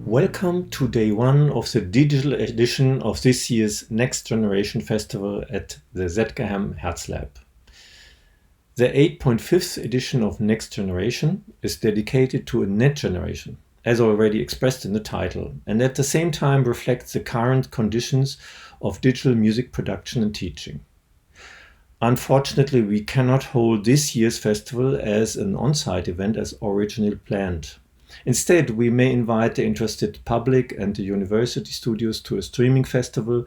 Welcome to day one of the digital edition of this year's Next Generation Festival at the ZHdK HerzLab. The 8.5th edition of Next Generation is dedicated to a net generation, as already expressed in the title, and at the same time reflects the current conditions of digital music production and teaching. Unfortunately, we cannot hold this year's festival as an on-site event as originally planned. Instead, we may invite the interested public and the university studios to a streaming festival,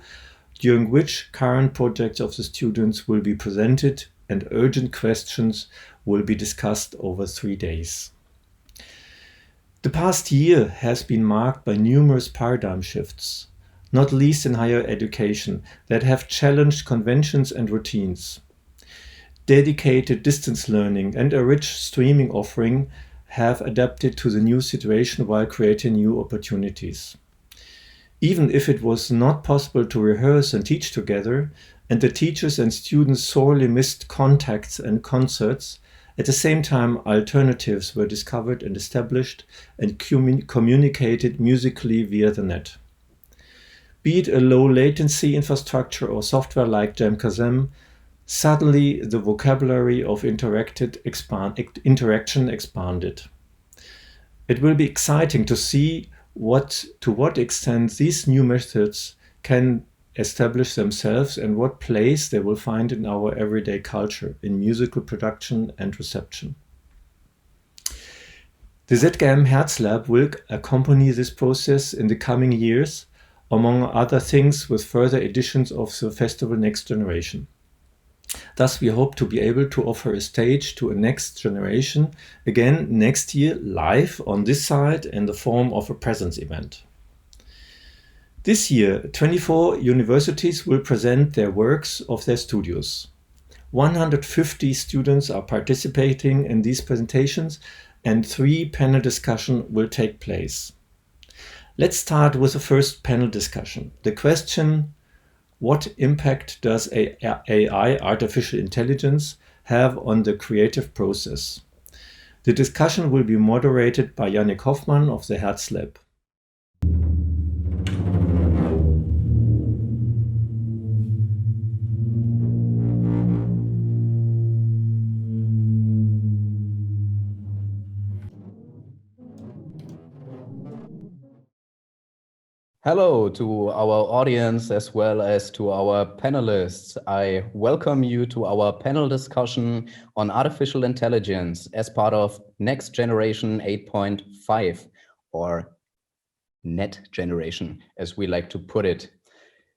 during which current projects of the students will be presented and urgent questions will be discussed over 3 days. The past year has been marked by numerous paradigm shifts, not least in higher education, that have challenged conventions and routines. Dedicated distance learning and a rich streaming offering have adapted to the new situation while creating new opportunities. Even if it was not possible to rehearse and teach together, and the teachers and students sorely missed contacts and concerts, at the same time alternatives were discovered and established and communicated musically via the net. Be it a low latency infrastructure or software like Jamkazem, suddenly the vocabulary of interaction expanded. It will be exciting to see to what extent these new methods can establish themselves and what place they will find in our everyday culture, in musical production and reception. The ZHdK HerzLab will accompany this process in the coming years, among other things with further editions of the festival Next Generation. Thus, we hope to be able to offer a stage to a next generation again next year live on this side in the form of a presence event. This year, 24 universities will present their works of their studios. 150 students are participating in these presentations and 3 panel discussions will take place. Let's start with the first panel discussion. The question: what impact does AI, artificial intelligence, have on the creative process? The discussion will be moderated by Yannick Hoffmann of the HerzLab. Hello to our audience as well as to our panelists. I welcome you to our panel discussion on artificial intelligence as part of Next Generation 8.5 or Net Generation, as we like to put it.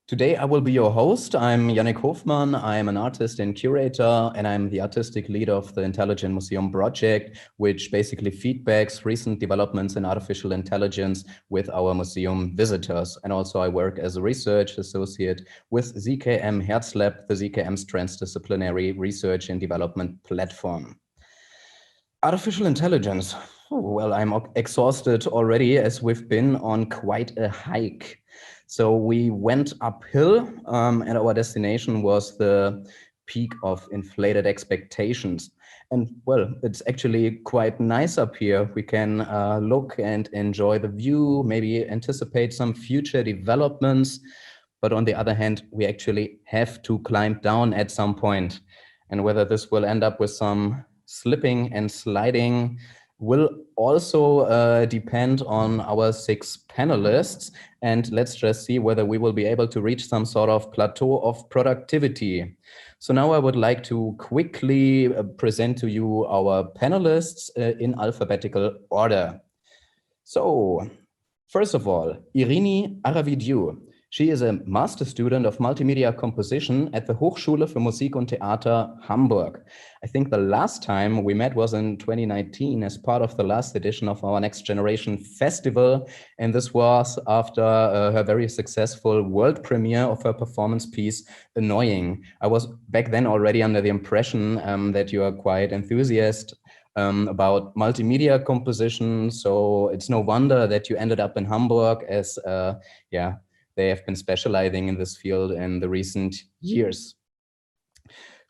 Today I will be your host. I'm Yannick Hoffmann. I'm an artist and curator, and I'm the artistic lead of the Intelligent Museum project, which basically feedbacks recent developments in artificial intelligence with our museum visitors. And also I work as a research associate with ZHdK HerzLab, the ZHdK's transdisciplinary research and development platform. Artificial intelligence. Well, I'm exhausted already as we've been on quite a hike. So we went uphill and our destination was the peak of inflated expectations. And well, it's actually quite nice up here. We can look and enjoy the view, maybe anticipate some future developments. But on the other hand, we actually have to climb down at some point. And whether this will end up with some slipping and sliding will also depend on our 6 panelists. And let's just see whether we will be able to reach some sort of plateau of productivity. So now I would like to quickly present to you our panelists in alphabetical order. So first of all, Irini Aravidou. She is a master student of multimedia composition at the Hochschule für Musik und Theater Hamburg. I think the last time we met was in 2019 as part of the last edition of our Next Generation Festival. And this was after her very successful world premiere of her performance piece, Annoying. I was back then already under the impression that you are quite enthusiastic about multimedia composition. So it's no wonder that you ended up in Hamburg as, they have been specializing in this field in the recent years.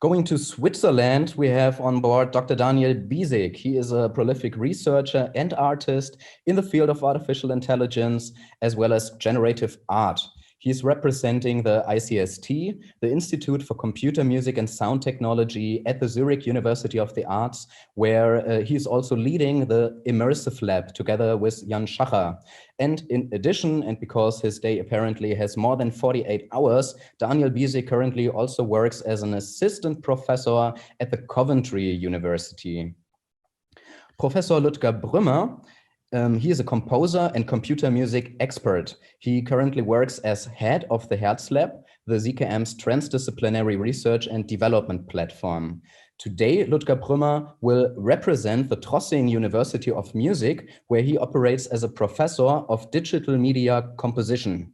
Going to Switzerland, we have on board Dr. Daniel Bisig. He is a prolific researcher and artist in the field of artificial intelligence, as well as generative art. He's representing the ICST, the Institute for Computer Music and Sound Technology at the Zurich University of the Arts, where he's also leading the Immersive Lab together with Jan Schacher. And in addition, and because his day apparently has more than 48 hours, Daniel Bisig currently also works as an assistant professor at the Coventry University. Professor Ludger Brümmer, he is a composer and computer music expert. He currently works as head of the HerzLab, the ZKM's transdisciplinary research and development platform. Today, Ludger Brümmer will represent the Trossingen University of Music, where he operates as a professor of digital media composition.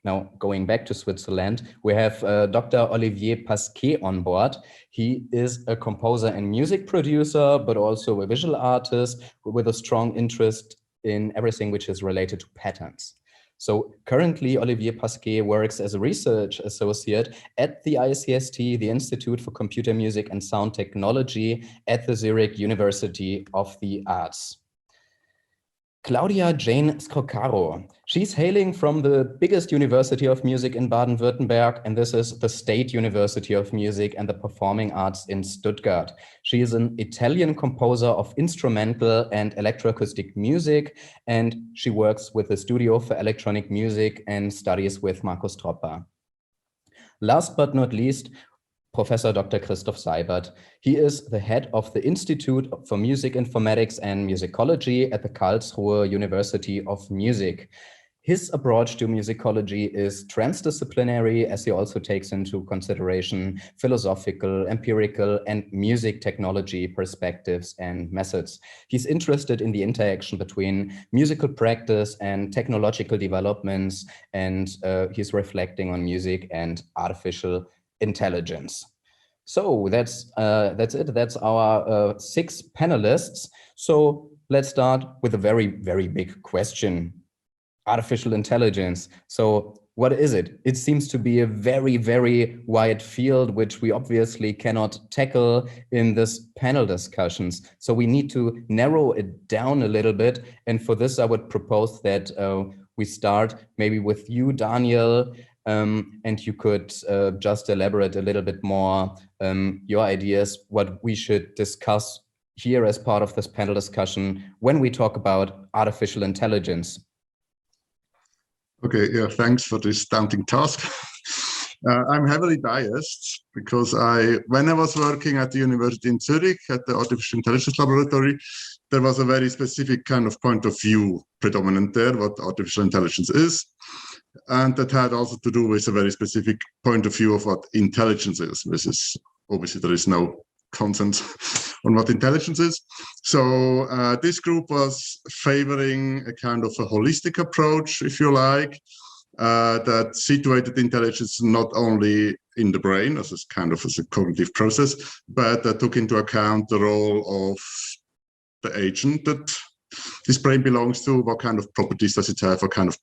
Now, going back to Switzerland, we have Dr. Olivier Pasquet on board. He is a composer and music producer, but also a visual artist with a strong interest in everything which is related to patterns. So currently, Olivier Pasquet works as a research associate at the ICST, the Institute for Computer Music and Sound Technology at the Zurich University of the Arts. Claudia Jane Scroccaro. She's hailing from the biggest university of music in Baden-Württemberg, and this is the State University of Music and the Performing Arts in Stuttgart. She is an Italian composer of instrumental and electroacoustic music, and she works with the Studio for Electronic Music and studies with Markus Tropper. Last but not least, Professor Dr. Christoph Seibert. He is the head of the Institute for Music Informatics and Musicology at the Karlsruhe University of Music. His approach to musicology is transdisciplinary, as he also takes into consideration philosophical, empirical, and music technology perspectives and methods. He's interested in the interaction between musical practice and technological developments, and he's reflecting on music and artificial intelligence. So that's it. That's our 6 panelists. So let's start with a very, very big question. Artificial intelligence. So what is it? It seems to be a very, very wide field, which we obviously cannot tackle in this panel discussions. So we need to narrow it down a little bit. And for this, I would propose that we start maybe with you, Daniel, and you could just elaborate a little bit more your ideas, what we should discuss here as part of this panel discussion when we talk about artificial intelligence. Okay, yeah, thanks for this daunting task. I'm heavily biased because when I was working at the University in Zurich at the Artificial Intelligence Laboratory, there was a very specific kind of point of view predominant there, what artificial intelligence is. And that had also to do with a very specific point of view of what intelligence is. This is obviously there is no consensus on what intelligence is. So this group was favoring a kind of a holistic approach, if you like, that situated intelligence not only in the brain as a cognitive process, but that took into account the role of the agent that this brain belongs to, what kind of properties does it have, what kind of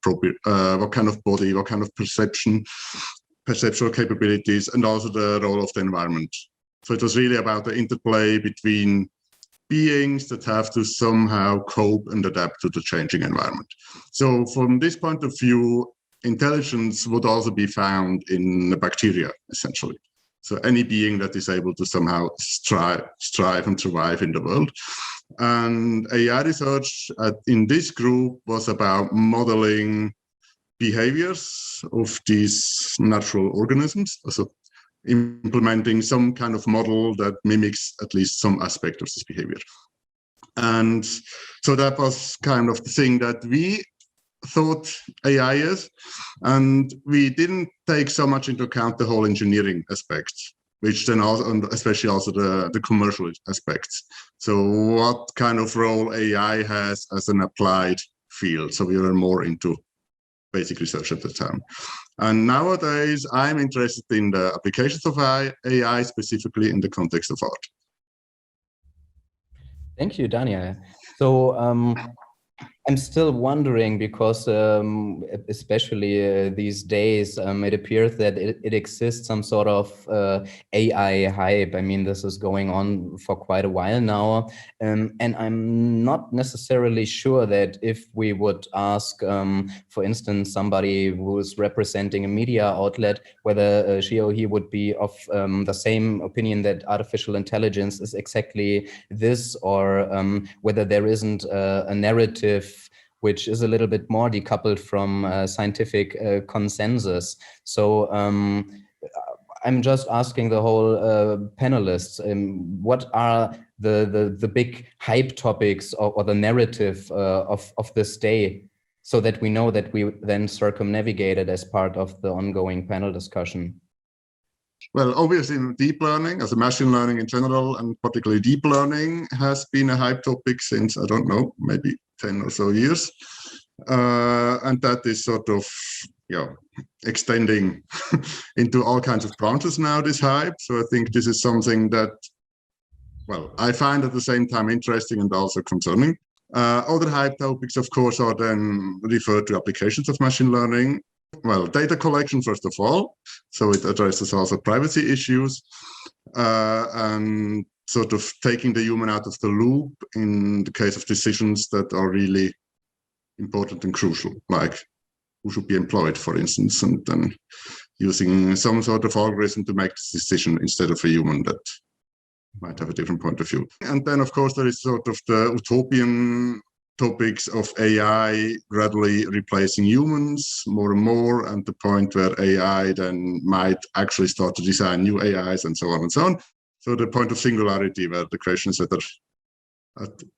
body, what kind of perceptual capabilities, and also the role of the environment. So it was really about the interplay between beings that have to somehow cope and adapt to the changing environment. So from this point of view, intelligence would also be found in the bacteria, essentially. So any being that is able to somehow strive and survive in the world. And AI research in this group was about modeling behaviors of these natural organisms, also implementing some kind of model that mimics at least some aspect of this behavior. And so that was kind of the thing that we thought AI is, and we didn't take so much into account the whole engineering aspect, which then also, and especially also the commercial aspects. So what kind of role AI has as an applied field. So we were more into basic research at the time. And nowadays, I'm interested in the applications of AI, specifically in the context of art. Thank you, Daniel. So I'm still wondering because especially these days, it appears that it exists some sort of AI hype. I mean, this is going on for quite a while now. And I'm not necessarily sure that if we would ask, for instance, somebody who is representing a media outlet, whether she or he would be of the same opinion that artificial intelligence is exactly this, or whether there isn't a narrative which is a little bit more decoupled from scientific consensus. So I'm just asking the whole panelists, what are the big hype topics or the narrative of this day, so that we know that we then circumnavigate it as part of the ongoing panel discussion? Well, obviously, deep learning, as a machine learning in general, and particularly deep learning, has been a hype topic since, I don't know, maybe 10 or so years. And that is sort of, extending into all kinds of branches now, this hype. So I think this is something that, well, I find at the same time interesting and also concerning. Other hype topics, of course, are then referred to applications of machine learning. Well, data collection, first of all, so it addresses also privacy issues, and sort of taking the human out of the loop in the case of decisions that are really important and crucial, like who should be employed, for instance, and then using some sort of algorithm to make this decision instead of a human that might have a different point of view. And then, of course, there is sort of the utopian topics of AI gradually replacing humans more and more, and the point where AI then might actually start to design new AIs and so on and so on. So the point of singularity, where the question is whether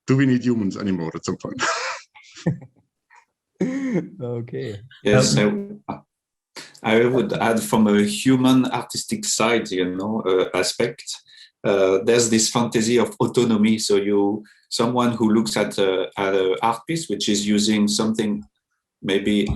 do we need humans anymore at some point? Okay. Yes, I would add from a human artistic side, aspect. There's this fantasy of autonomy. So someone who looks at an art piece, which is using something, maybe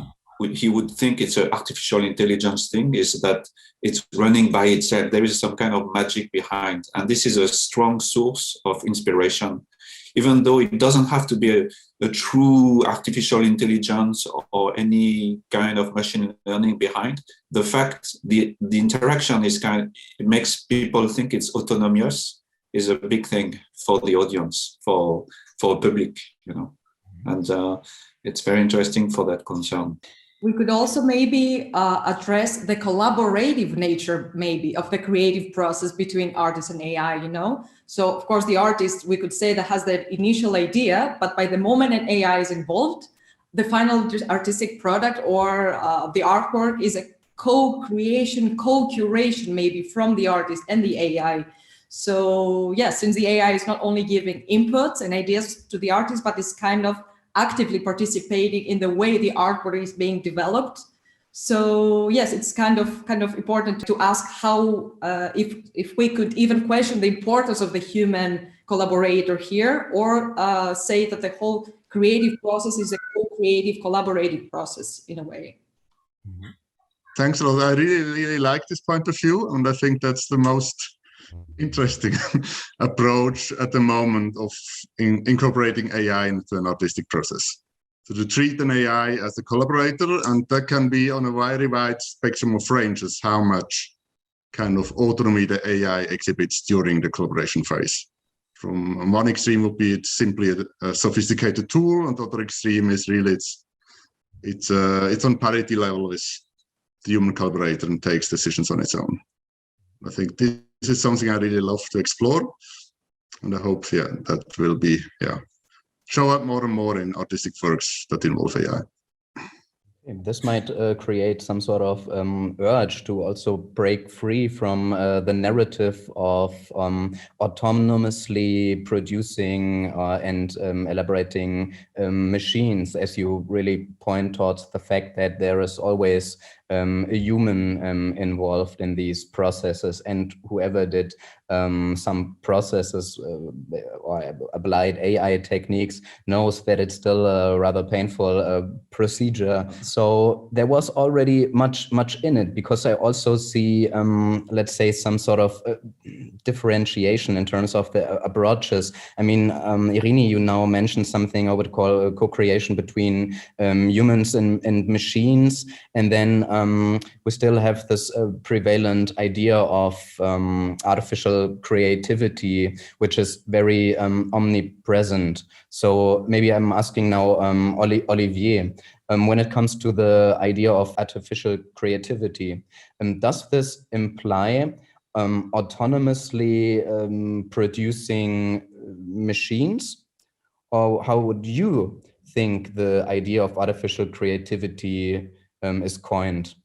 he would think it's an artificial intelligence thing, is that it's running by itself. There is some kind of magic behind. And this is a strong source of inspiration, even though it doesn't have to be a true artificial intelligence or any kind of machine learning behind. The fact, the interaction is it makes people think it's autonomous is a big thing for the audience, for public, and it's very interesting for that concern. We could also maybe address the collaborative nature, maybe, of the creative process between artists and AI, So, of course, the artist, we could say, that has the initial idea, but by the moment an AI is involved, the final artistic product or the artwork is a co-creation, co-curation, maybe, from the artist and the AI. So, yes, since the AI is not only giving inputs and ideas to the artist, but is kind of actively participating in the way the artwork is being developed. So yes, it's kind of important to ask how if we could even question the importance of the human collaborator here, or say that the whole creative process is a co-creative, collaborative process in a way. Thanks a lot. I really like this point of view, and I think that's the most interesting approach at the moment of incorporating AI into an artistic process. So to treat an AI as a collaborator, and that can be on a very wide spectrum of ranges, how much kind of autonomy the AI exhibits during the collaboration phase. From one extreme would be it's simply a sophisticated tool, and the other extreme is really it's on parity level with the human collaborator and takes decisions on its own. I think this is something I really love to explore, and I hope that will be show up more and more in artistic works that involve AI. This might create some sort of urge to also break free from the narrative of autonomously producing and elaborating machines, as you really point towards the fact that there is always a human involved in these processes, and whoever did some processes or applied AI techniques knows that it's still a rather painful procedure. So there was already much in it, because I also see, let's say, some sort of differentiation in terms of the approaches. I mean, Irini, you now mentioned something I would call co-creation between humans and machines, and then we still have this prevalent idea of artificial creativity, which is very omnipresent. So maybe I'm asking now Olivier, when it comes to the idea of artificial creativity, does this imply autonomously producing machines? Or how would you think the idea of artificial creativity is coined?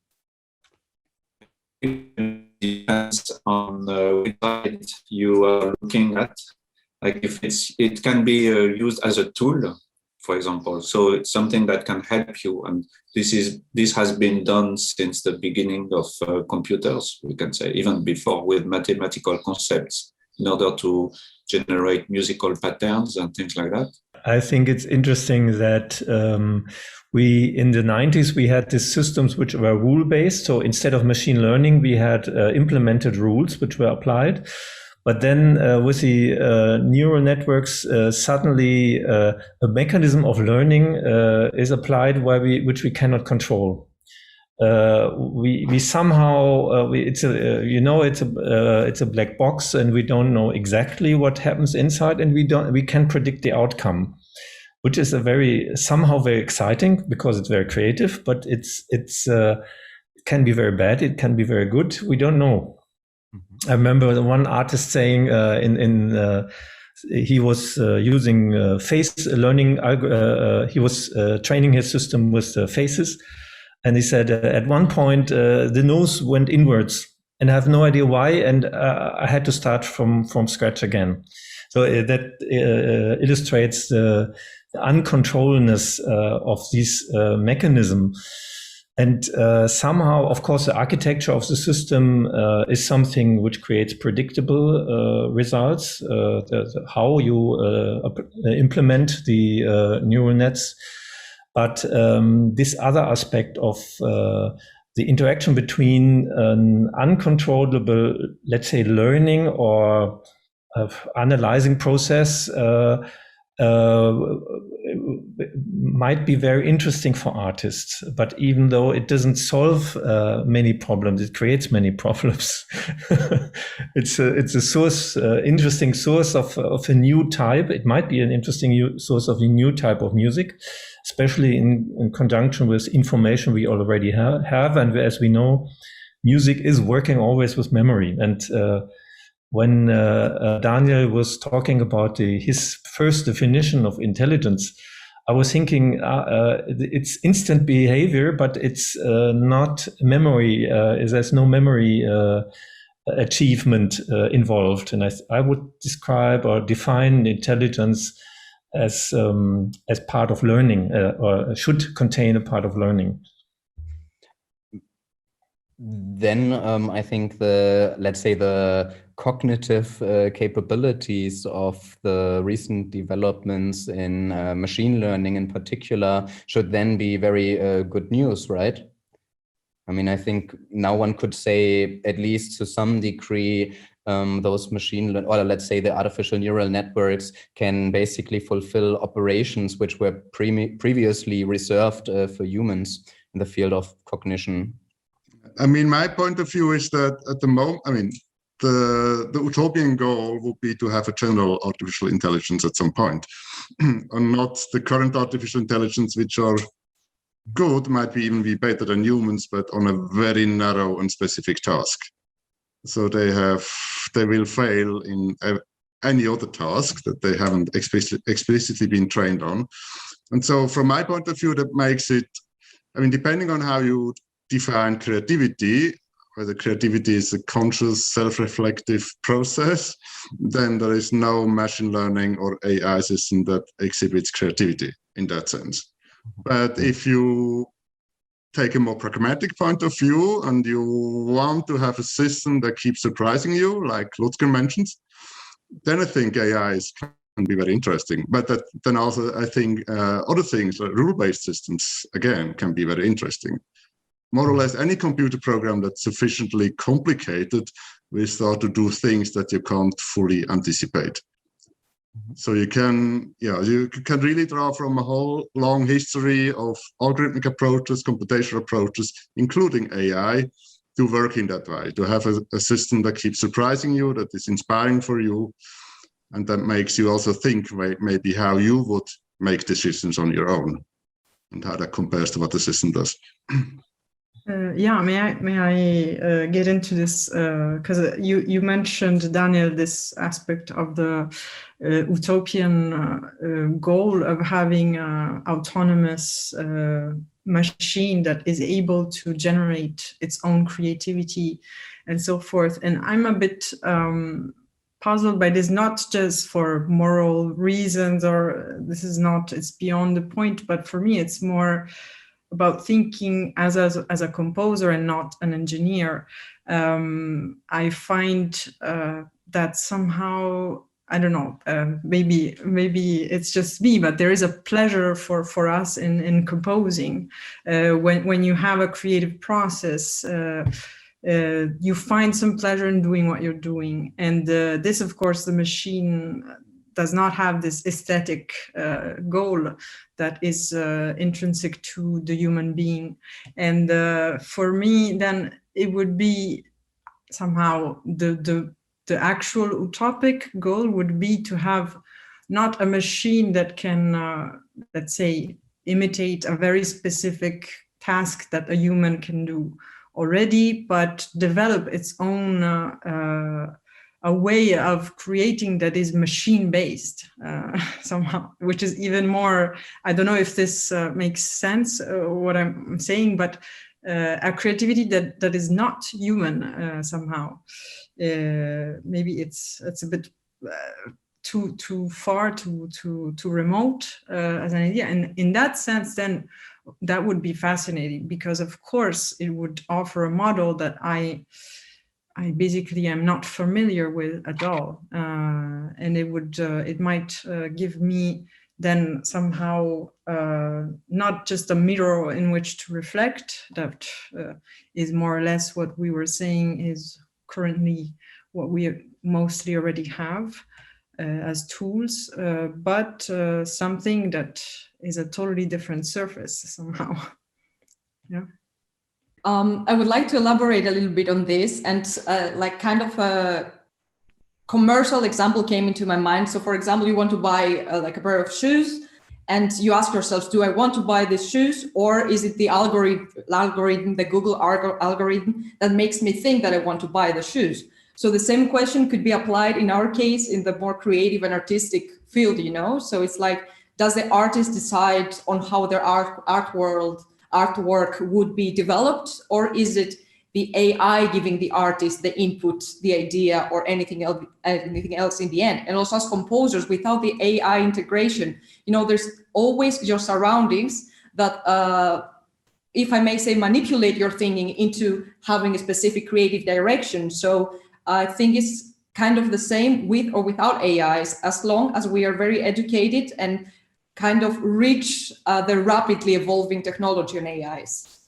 It depends on which side you are looking at. Like if it can be used as a tool, for example. So it's something that can help you, and this has been done since the beginning of computers. We can say even before, with mathematical concepts in order to generate musical patterns and things like that. I think it's interesting that in the 90s, we had these systems which were rule-based. So instead of machine learning, we had implemented rules which were applied. But then with the neural networks, suddenly a mechanism of learning is applied which we cannot control. We somehow it's a black box, and we don't know exactly what happens inside, and we can predict the outcome, which is somehow very exciting because it's very creative, but it can be very bad, it can be very good. We don't know. I remember one artist saying he was using face learning. He was training his system with faces. And he said, at one point, the nose went inwards, and I have no idea why, and I had to start from scratch again. So that illustrates the uncontrolledness of this mechanism. And somehow, of course, the architecture of the system is something which creates predictable results, how you implement the neural nets. But this other aspect of the interaction between an uncontrollable, let's say, learning or analyzing process might be very interesting for artists. But even though it doesn't solve many problems, it creates many problems. It's a source, interesting source of a new type. It might be an interesting source of a new type of music, especially in conjunction with information we already have. And as we know, music is working always with memory. And when Daniel was talking about his first definition of intelligence, I was thinking it's instant behavior, but it's not memory. There's no memory achievement involved. And I would describe or define intelligence as part of learning, or should contain a part of learning. Then I think let's say the cognitive capabilities of the recent developments in machine learning in particular should then be very good news, right? I mean, I think now one could say, at least to some degree, those machine or let's say the artificial neural networks can basically fulfill operations which were previously reserved for humans in the field of cognition. I mean, my point of view is that at the moment, I mean, the utopian goal would be to have a general artificial intelligence at some point, and not the current artificial intelligence, which are good, might even be better than humans, but on a very narrow and specific task. So they will fail in any other task that they haven't explicitly been trained on. And so from my point of view, that makes it, I mean, depending on how you define creativity, whether creativity is a conscious, self-reflective process, then there is no machine learning or AI system that exhibits creativity in that sense. But if you take a more pragmatic point of view and you want to have a system that keeps surprising you, like Lutger mentioned, then I think AI can be very interesting. But then also I think other things, like rule-based systems, again, can be very interesting. More or less any computer program that's sufficiently complicated will start to do things that you can't fully anticipate. So you can really draw from a whole long history of algorithmic approaches, computational approaches, including AI, to work in that way, to have a system that keeps surprising you, that is inspiring for you, and that makes you also think maybe how you would make decisions on your own, and how that compares to what the system does. Yeah, may I get into this, because you mentioned, Daniel, this aspect of the utopian goal of having an autonomous machine that is able to generate its own creativity and so forth. And I'm a bit puzzled by this, not just for moral reasons, or it's beyond the point, but for me it's more about thinking as a composer and not an engineer. I find that somehow, I don't know, maybe it's just me, but there is a pleasure for us in composing. When you have a creative process, you find some pleasure in doing what you're doing. And this, of course, the machine does not have this aesthetic goal that is intrinsic to the human being. And for me, then it would be somehow the actual utopic goal would be to have not a machine that can, let's say, imitate a very specific task that a human can do already, but develop its own a way of creating that is machine-based somehow, which is even more, I don't know if this makes sense, what I'm saying, but a creativity that is not human somehow. Maybe it's a bit too far, too remote as an idea. And in that sense, then that would be fascinating, because of course it would offer a model that I basically am not familiar with at all, and it might give me then somehow not just a mirror in which to reflect. That is more or less what we were saying is currently what we mostly already have as tools, but something that is a totally different surface somehow. Yeah. I would like to elaborate a little bit on this, and like kind of a commercial example came into my mind. So for example, you want to buy like a pair of shoes, and you ask yourself, do I want to buy these shoes, or is it the algorithm, the Google algorithm that makes me think that I want to buy the shoes? So the same question could be applied in our case in the more creative and artistic field, you know? So it's like, does the artist decide on how their artwork would be developed, or is it the AI giving the artist the input, the idea, or anything else in the end? And also as composers, without the AI integration, you know, there's always your surroundings that, if I may say, manipulate your thinking into having a specific creative direction. So I think it's kind of the same with or without AIs, as long as we are very educated and kind of reach the rapidly evolving technology on AIs.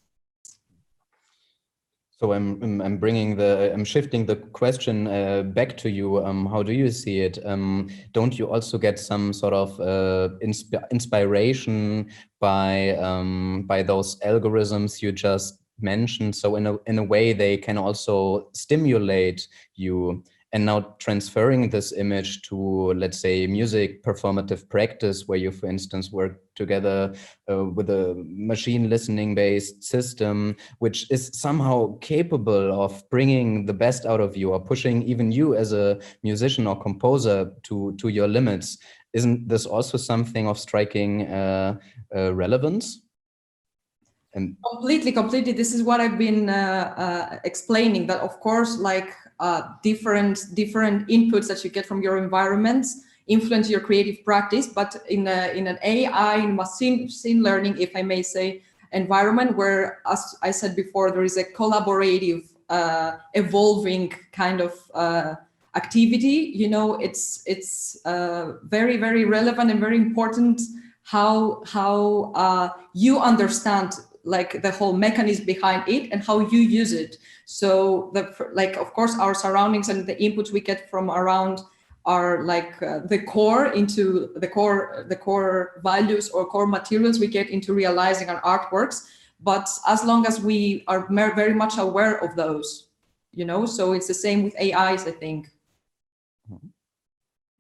So I'm shifting the question back to you. How do you see it? Don't you also get some sort of inspiration by those algorithms you just mentioned? So in a way, they can also stimulate you. And now transferring this image to, let's say, music performative practice, where you, for instance, work together with a machine listening based system, which is somehow capable of bringing the best out of you, or pushing even you as a musician or composer to your limits. Isn't this also something of striking relevance? And completely. This is what I've been explaining, that of course, like different inputs that you get from your environments influence your creative practice, but in an AI, in machine learning, if I may say, environment where, as I said before, there is a collaborative, evolving kind of activity. You know, it's very, very relevant and very important how you understand like the whole mechanism behind it and how you use it. So like, of course, our surroundings and the inputs we get from around are like the core into the core values or core materials we get into realizing our artworks. But as long as we are very much aware of those, you know, so it's the same with AIs, I think.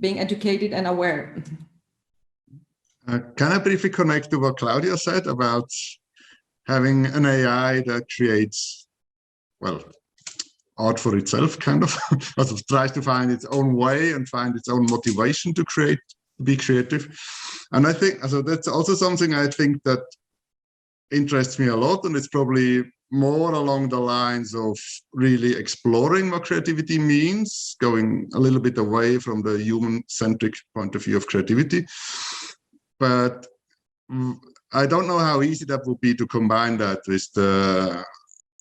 Being educated and aware. Can I briefly connect to what Claudia said about having an AI that creates, well, art for itself, kind of, tries to find its own way and find its own motivation to create, to be creative. And I think, so that's also something I think that interests me a lot, and it's probably more along the lines of really exploring what creativity means, going a little bit away from the human-centric point of view of creativity. But I don't know how easy that would be to combine that with the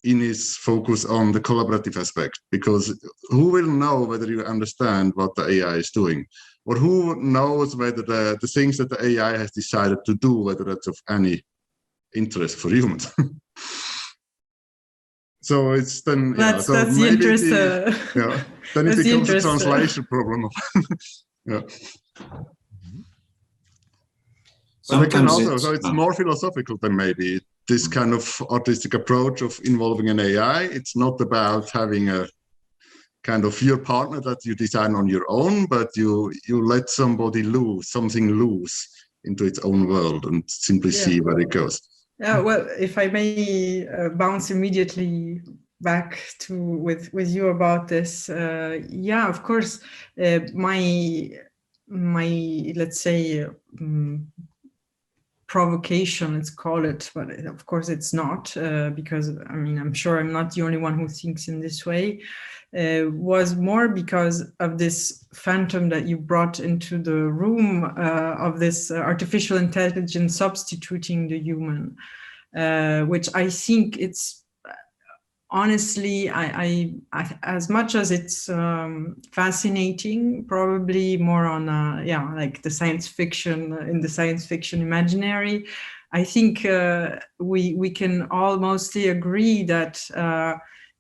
Ini's focus on the collaborative aspect, because who will know whether you understand what the AI is doing, or who knows whether the things that the AI has decided to do, whether that's of any interest for humans. So it's then, that's so the interest. Then it becomes a translation problem. Yeah. Sometimes also, so it's more philosophical than maybe this kind of artistic approach of involving an AI. It's not about having a kind of your partner that you design on your own, but you let somebody something loose into its own world and simply see where it goes. Yeah, well, if I may bounce immediately back to with you about this, yeah, of course, my let's say provocation, let's call it, but of course it's not, because I mean, I'm sure I'm not the only one who thinks in this way, was more because of this phantom that you brought into the room, of this artificial intelligence substituting the human, which I think it's, honestly, I as much as it's fascinating, probably more on like the science fiction, in the science fiction imaginary, I think we can all mostly agree that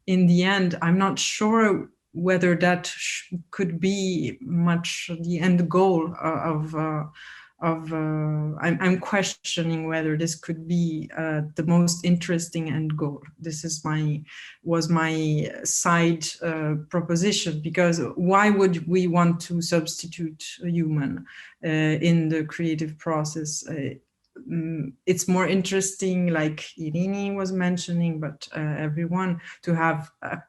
in the end, I'm not sure whether that could be much the end goal of I'm questioning whether this could be the most interesting end goal. This is was my side proposition, because why would we want to substitute a human in the creative process? It's more interesting, like Irini was mentioning, but everyone, to have a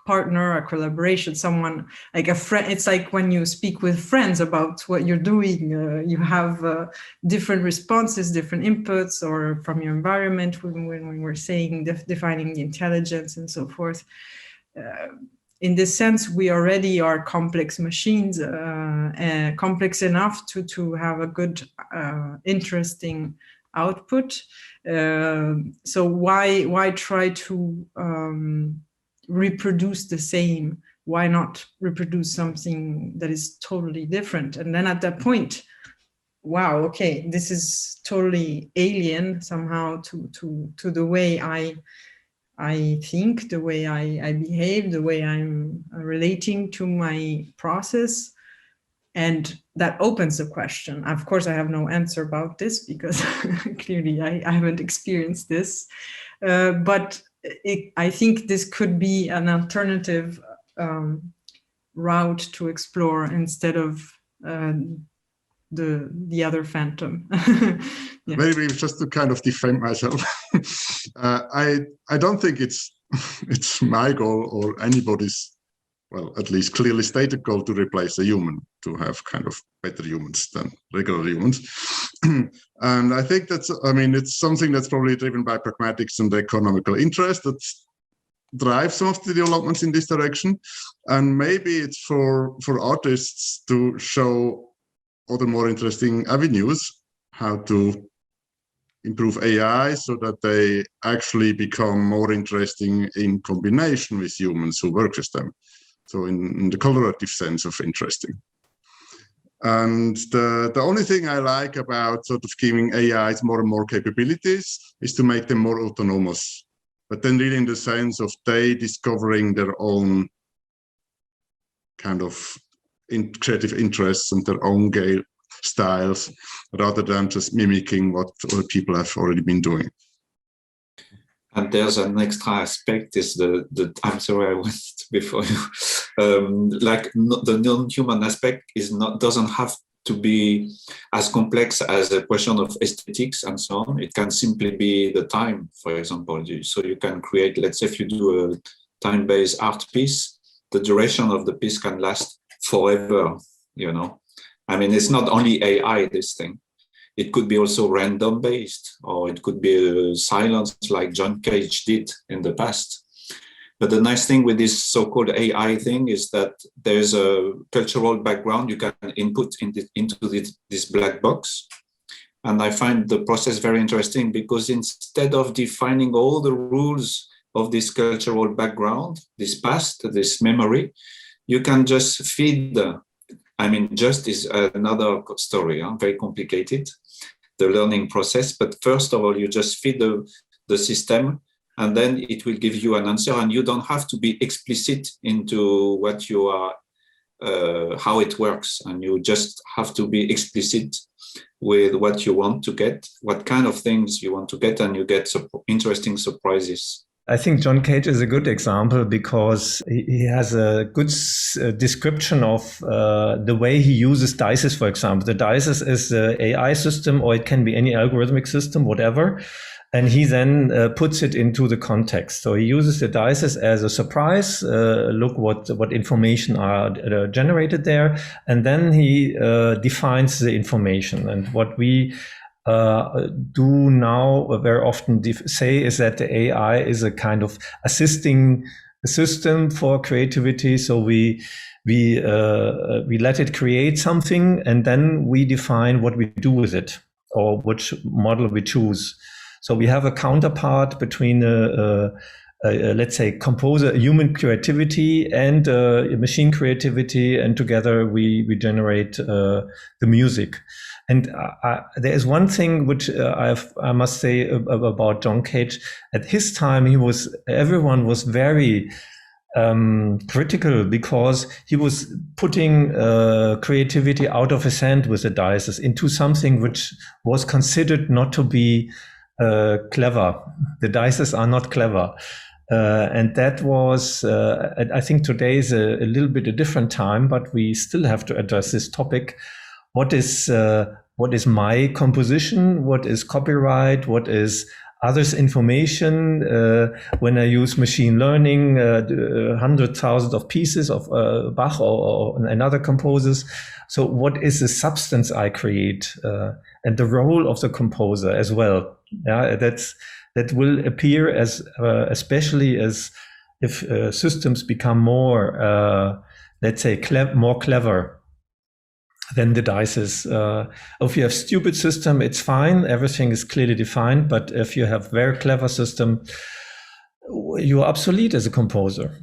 partner, a collaboration, someone like a friend. It's like when you speak with friends about what you're doing, you have different responses, different inputs, or from your environment when we're saying defining the intelligence and so forth. In this sense, we already are complex machines, complex enough to have a good, interesting output. So why try to reproduce the same? Why not reproduce something that is totally different? And then at that point, wow, okay, this is totally alien somehow to the way I think, the way I behave, the way I'm relating to my process. And that opens the question. Of course, I have no answer about this because clearly I haven't experienced this. But I think this could be an alternative route to explore instead of the other phantom. Yeah. Maybe just to kind of defend myself, I don't think it's my goal or anybody's, well, at least clearly stated goal to replace a human, to have kind of better humans than regular humans. And I think that's, I mean, it's something that's probably driven by pragmatics and economical interest that drives some of the developments in this direction. And maybe it's for artists to show other more interesting avenues, how to improve AI so that they actually become more interesting in combination with humans who work with them. So in the collaborative sense of interesting. And the only thing I like about sort of giving AIs more and more capabilities is to make them more autonomous. But then really in the sense of they discovering their own kind of creative interests and their own styles, rather than just mimicking what other people have already been doing. And there's an extra aspect is the I'm sorry I went before you. The non-human aspect doesn't have to be as complex as a question of aesthetics and so on. It can simply be the time, for example. So you can create, let's say if you do a time-based art piece, the duration of the piece can last forever, you know. I mean, it's not only AI, this thing. It could be also random based, or it could be silence like John Cage did in the past. But the nice thing with this so-called AI thing is that there's a cultural background you can input into this black box. And I find the process very interesting because instead of defining all the rules of this cultural background, this past, this memory, you can just feed just is another story, very complicated, the learning process. But first of all, you just feed the system, and then it will give you an answer, and you don't have to be explicit into what you are, how it works, and you just have to be explicit with what you want to get, what kind of things you want to get, and you get interesting surprises. I think John Cage is a good example because he has a good description of the way he uses DICEs, for example. The DICEs is the AI system, or it can be any algorithmic system, whatever. And he then puts it into the context. So he uses the DICEs as a surprise, look what information are generated there. And then he defines the information. And what we do now very often say is that the AI is a kind of assisting system for creativity. So we let it create something, and then we define what we do with it, or which model we choose. So we have a counterpart between let's say human creativity and machine creativity, and together we generate the music. And there is one thing which I must say about John Cage. At his time, everyone was very critical because he was putting creativity out of his hand with the DICEs into something which was considered not to be clever. The DICEs are not clever. And that was, I think today is a little bit a different time, but we still have to address this topic. What is my composition? What is copyright? What is others' information? When I use machine learning, hundreds, thousands of pieces of Bach or another composers. So what is the substance I create? And the role of the composer as well. Yeah, that will appear as, especially as if systems become more, let's say, more clever than the DICEs. If you have stupid system, it's fine. Everything is clearly defined. But if you have very clever system, you are obsolete as a composer.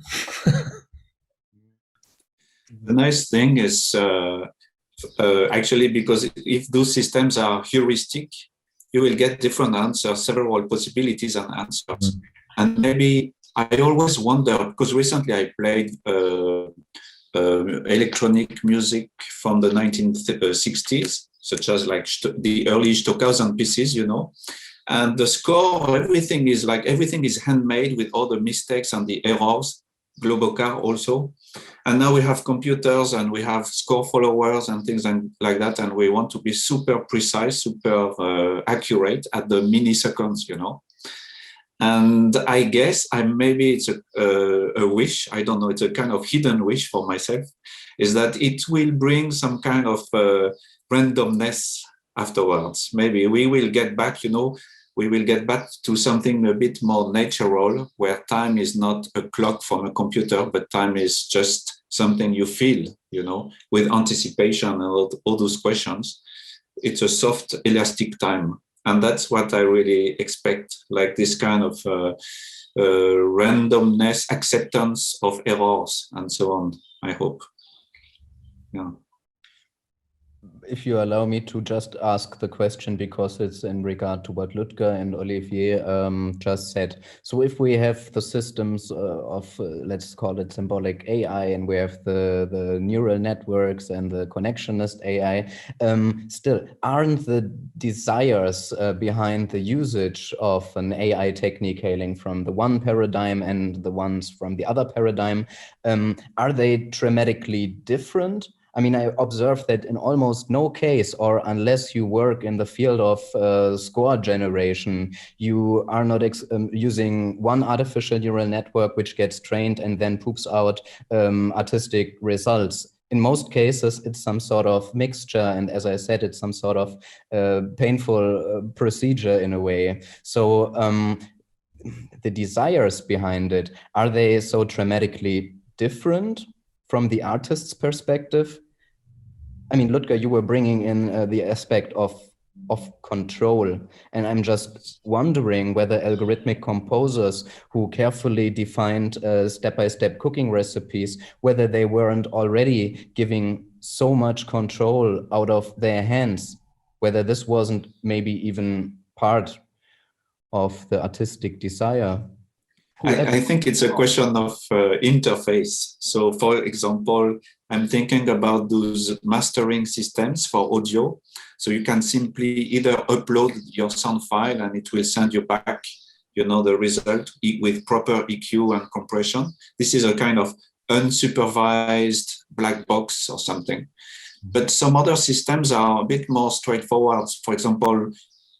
The nice thing is actually, because if those systems are heuristic, you will get different answers, several possibilities and answers. And maybe I always wonder, because recently I played electronic music from the 1960s, such as like the early Stockhausen pieces, you know, and the score, everything is handmade with all the mistakes and the errors, Globocar also. And now we have computers and we have score followers and things like that, and we want to be super precise, super accurate at the milliseconds, you know. And I guess maybe it's a wish, I don't know, it's a kind of hidden wish for myself, is that it will bring some kind of randomness afterwards. Maybe we will get back, you know, we will get back to something a bit more natural, where time is not a clock from a computer, but time is just something you feel, you know, with anticipation and all those questions. It's a soft, elastic time. And that's what I really expect, like this kind of randomness, acceptance of errors, and so on, I hope. Yeah. If you allow me to just ask the question, because it's in regard to what Ludger and Olivier just said. So if we have the systems of, let's call it symbolic AI, and we have the neural networks and the connectionist AI, still, aren't the desires behind the usage of an AI technique hailing from the one paradigm and the ones from the other paradigm, are they dramatically different? I mean, I observed that in almost no case, or unless you work in the field of score generation, you are not using one artificial neural network which gets trained and then poops out artistic results. In most cases, it's some sort of mixture. And as I said, it's some sort of painful procedure in a way. So the desires behind it, are they so dramatically different from the artist's perspective? I mean, Ludger, you were bringing in the aspect of control, and I'm just wondering whether algorithmic composers who carefully defined step-by-step cooking recipes, whether they weren't already giving so much control out of their hands, whether this wasn't maybe even part of the artistic desire. I think it's a question of interface. So for example, I'm thinking about those mastering systems for audio. So you can simply either upload your sound file and it will send you back, you know, the result with proper EQ and compression. This is a kind of unsupervised black box or something. But some other systems are a bit more straightforward. For example,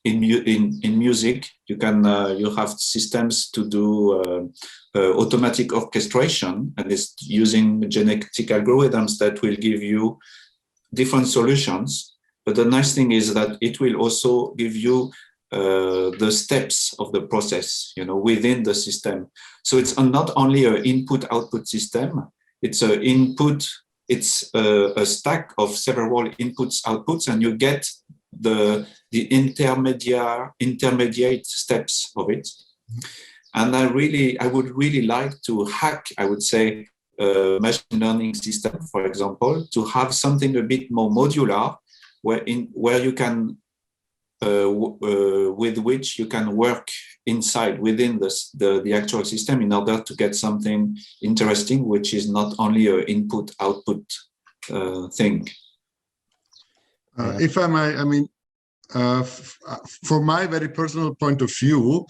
in music, you can you have systems to do automatic orchestration, and it's using genetic algorithms that will give you different solutions. But the nice thing is that it will also give you the steps of the process, you know, within the system. So it's not only an input-output system; it's an input. It's a stack of several inputs, outputs, and you get the intermediate steps of it. And I would really like to hack, I would say, a machine learning system, for example, to have something a bit more modular, where you can, with which you can work inside within the actual system in order to get something interesting, which is not only an input-output thing. If I may, I mean, from my very personal point of view,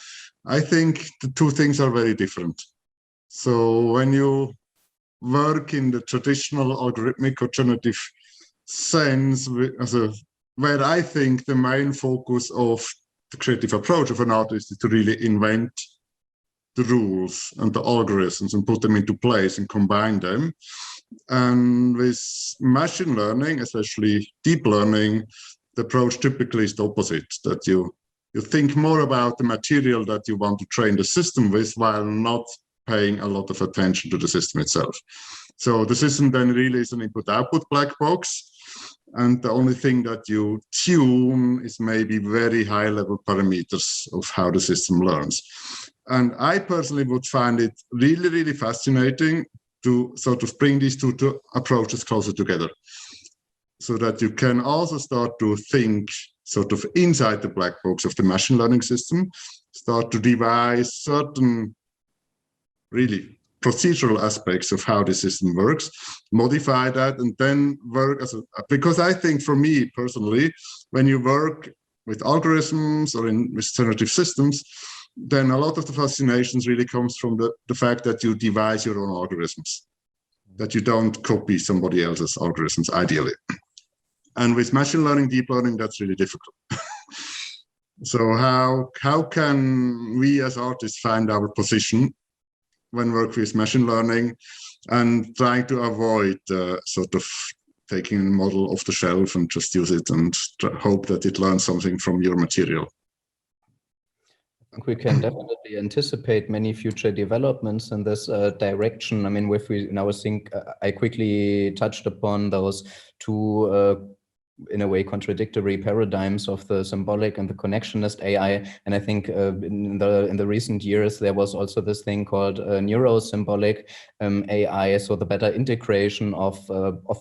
I think the two things are very different. So when you work in the traditional algorithmic or generative sense, where I think the main focus of the creative approach of an artist is to really invent the rules and the algorithms and put them into place and combine them. And with machine learning, especially deep learning, the approach typically is the opposite, that you think more about the material that you want to train the system with while not paying a lot of attention to the system itself. So the system then really is an input-output black box, and the only thing that you tune is maybe very high-level parameters of how the system learns. And I personally would find it really, really fascinating to sort of bring these two approaches closer together, so that you can also start to think sort of inside the black box of the machine learning system, start to devise certain really procedural aspects of how the system works, modify that, and then work as because I think for me personally, when you work with algorithms or with generative systems, then a lot of the fascinations really comes from the fact that you devise your own algorithms, that you don't copy somebody else's algorithms, ideally. And with machine learning, deep learning, that's really difficult. So how can we as artists find our position when working with machine learning and trying to avoid sort of taking a model off the shelf and just use it and hope that it learns something from your material? I think we can definitely anticipate many future developments in this direction. I mean, I quickly touched upon those two in a way contradictory paradigms of the symbolic and the connectionist AI. And I think in the recent years there was also this thing called neurosymbolic AI, so the better integration of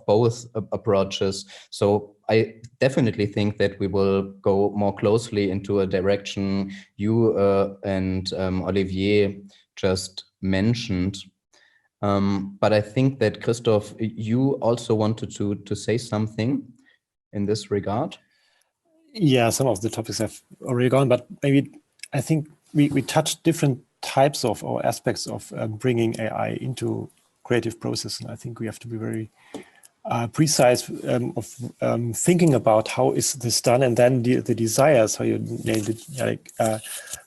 both approaches. So I definitely think that we will go more closely into a direction you and Olivier just mentioned. But I think that Christoph, you also wanted to say something in this regard. Yeah, some of the topics have already gone, but maybe I think we touched different types of or aspects of bringing AI into creative process, and I think we have to be very precise of thinking about how is this done, and then the desires, how you named it, like,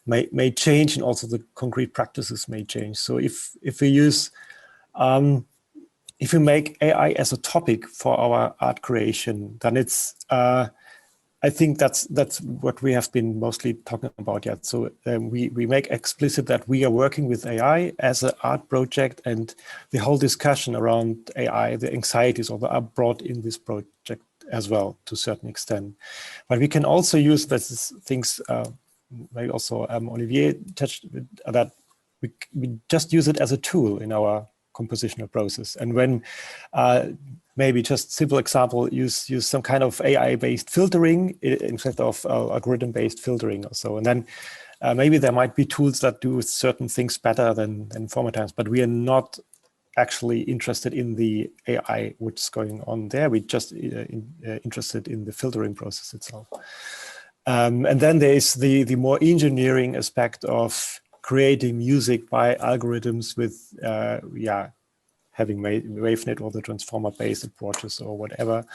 may change, and also the concrete practices may change. So if we use if we make AI as a topic for our art creation, then it's I think that's what we have been mostly talking about yet. So we make explicit that we are working with AI as an art project, and the whole discussion around AI, the anxieties are brought in this project as well to a certain extent. But we can also use these things, maybe also Olivier touched that we just use it as a tool in our compositional process. And when maybe just simple example, use some kind of AI-based filtering instead of algorithm-based filtering or so. And then maybe there might be tools that do certain things better than former times, but we are not actually interested in the AI which is going on there. We're just interested in the filtering process itself. And then there is the more engineering aspect of creating music by algorithms with having WaveNet or the transformer-based approaches or whatever